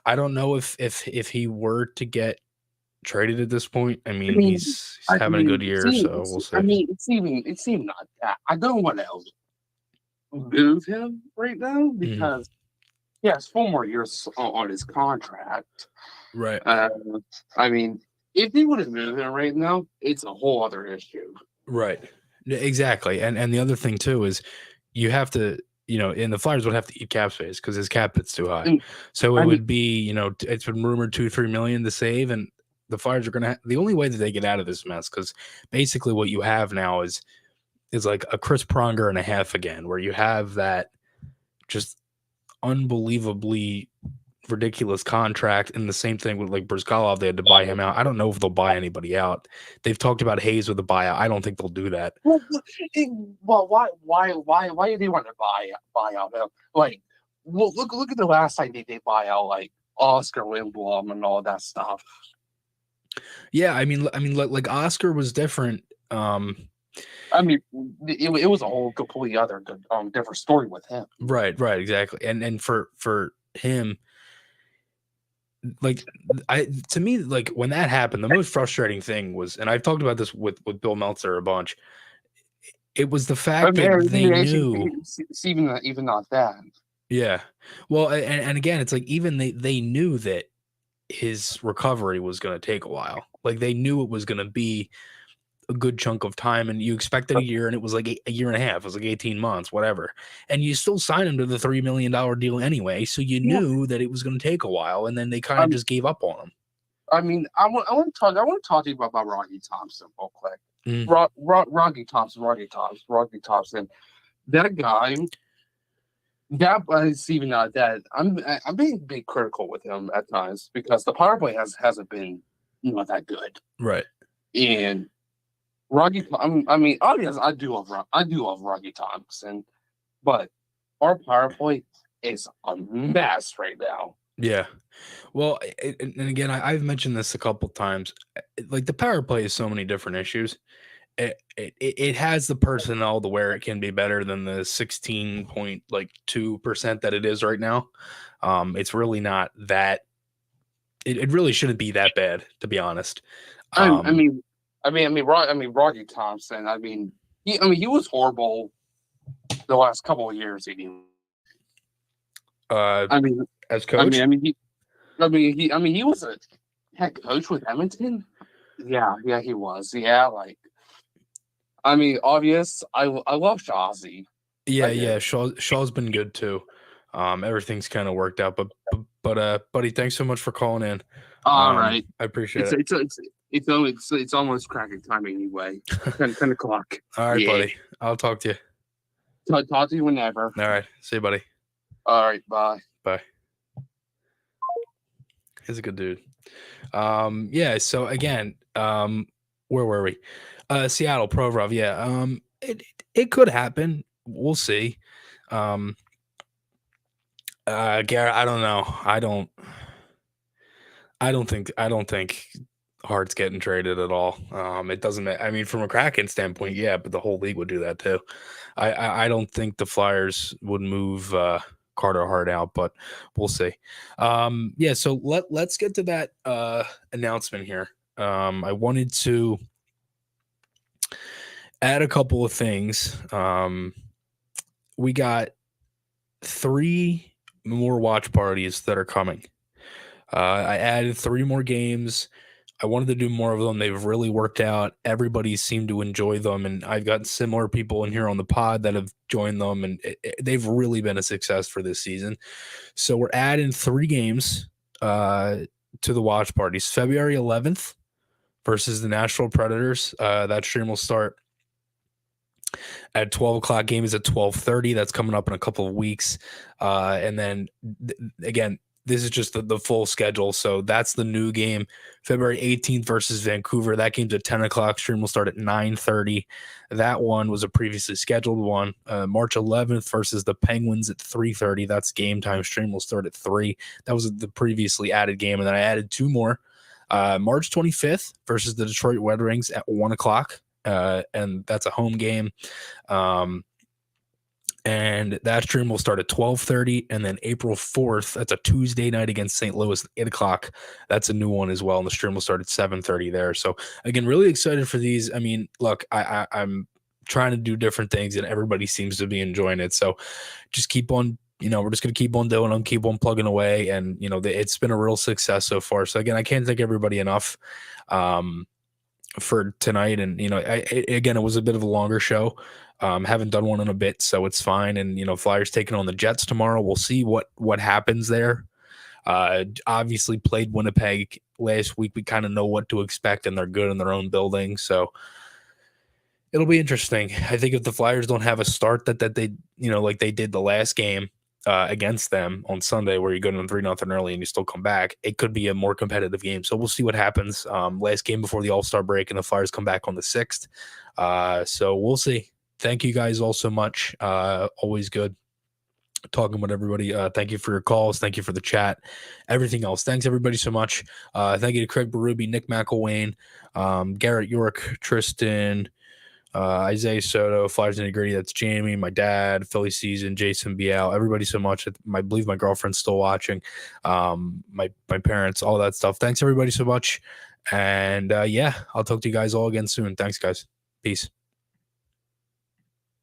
A: I don't know if he were to get traded at this point. I mean, he's having a good year, so we'll see.
E: I mean, it's even not that. I don't want to move him right now because he has 4 more years on his contract.
A: Right.
E: I mean, if they would have moved him right now, it's a whole other issue.
A: Right. Exactly. And the other thing too is you have to, and the Flyers would have to eat cap space because his cap hit's too high. So it would be, it's been rumored 2-3 million to save, and the Flyers are going to the only way that they get out of this mess, because basically what you have now is like a Chris Pronger and a half again, where you have that just unbelievably ridiculous contract, and the same thing with like Brizgalov. They had to buy him out. I don't know if they'll buy anybody out. They've talked about Hayes with a buyout. I don't think they'll do that.
E: Well, why do they want to buy out him? Like, well, look at the last time they buy out like Oscar Lindblom and all that stuff.
A: Yeah, I mean, like Oscar was different.
E: I mean, it was a whole completely other different story with him.
A: Right, exactly. And for him, like, to me, like when that happened, the most frustrating thing was, and I've talked about this with Bill Meltzer a bunch. It was the fact that they knew.
E: It's even not that.
A: Yeah. Well, and again, it's like even they knew that his recovery was going to take a while. Like they knew it was going to be a good chunk of time, and you expected a year, and it was like a year and a half. It was like 18 months, whatever. And you still signed him to the $3 million deal anyway. So you knew that it was going to take a while, and then they kind of just gave up on him.
E: I mean, I want to talk to you about Rocky Thompson real quick. Rocky Thompson. That guy. That is even not that. I'm being big critical with him at times because the power play hasn't been that good.
A: Right.
E: And Rocky, I mean, obviously, I do love Rocky Thompson, but our power play is a mess right now.
A: Yeah. Well, and again, I've mentioned this a couple times. Like the power play is so many different issues. It has the personnel to where it can be better than the 16.2% that it is right now. It's really not that. It really shouldn't be that bad, to be honest.
E: I mean, Rocky Thompson. I mean, he was horrible the last couple of years.
A: As coach.
E: He was a head coach with Edmonton. Yeah, he was. Yeah, like. I mean, obvious. I love Shawzy.
A: Yeah. Shaw's been good too. Everything's kind of worked out, but buddy, thanks so much for calling in.
E: All right,
A: I appreciate it.
E: It's almost cracking time anyway. 10 o'clock.
A: All right, buddy. I'll talk to you.
E: Talk to you whenever.
A: All right, see you, buddy.
E: All right, bye.
A: He's a good dude. Yeah. So again, where were we? Seattle, Provorov. Yeah. It could happen. We'll see. Garrett, I don't know. I don't think Hart's getting traded at all. It doesn't. I mean, from a Kraken standpoint, yeah, but the whole league would do that too. I don't think the Flyers would move Carter Hart out, but we'll see. Yeah. So let's get to that announcement here. I wanted to add a couple of things. We got 3 more watch parties that are coming. I added 3 more games. I wanted to do more of them. They've really worked out. Everybody seemed to enjoy them, and I've got similar people in here on the pod that have joined them, and they've really been a success for this season. So we're adding 3 games to the watch parties. February 11th versus the Nashville Predators. That stream will start at 12 o'clock. Game is at 12:30. That's coming up in a couple of weeks. And then again, this is just the full schedule. So that's the new game. February 18th versus Vancouver. That game's at 10 o'clock. Stream will start at 9:30. That one was a previously scheduled one. March 11th versus the Penguins at 3:30. That's game time. Stream will start at 3. That was the previously added game. And then I added 2 more. March 25th versus the Detroit Red Wings at 1 o'clock. And that's a home game. And that stream will start at 12:30, and then April 4th, that's a Tuesday night against St. Louis, 8 o'clock. That's a new one as well, and the stream will start at 7:30 there. So again, really excited for these. I mean, look, I'm trying to do different things, and everybody seems to be enjoying it. So just keep on, we're just going to keep on doing them, keep on plugging away, and it's been a real success so far. So again, I can't thank everybody enough for tonight. And again, it was a bit of a longer show. Haven't done one in a bit, so it's fine. And Flyers taking on the Jets tomorrow. We'll see what happens there. Obviously played Winnipeg last week. We kind of know what to expect, and they're good in their own building, so it'll be interesting. I think if the Flyers don't have a start that they like they did the last game against them on Sunday, where you go to 3-0 early and you still come back, it could be a more competitive game. So we'll see what happens. Last game before the All-Star break, and the Flyers come back on the 6th. So we'll see. Thank you guys all so much. Always good talking with everybody. Thank you for your calls. Thank you for the chat. Everything else. Thanks everybody so much. Thank you to Craig Berube, Nick Mcilwain, Garrett York, Tristan, Isaiah Soto, Flyers Nitty Gritty. That's Jamie, my dad, Philly Season, Jason Bial. Everybody so much. I believe my girlfriend's still watching. My parents, all that stuff. Thanks everybody so much. And yeah, I'll talk to you guys all again soon. Thanks guys. Peace.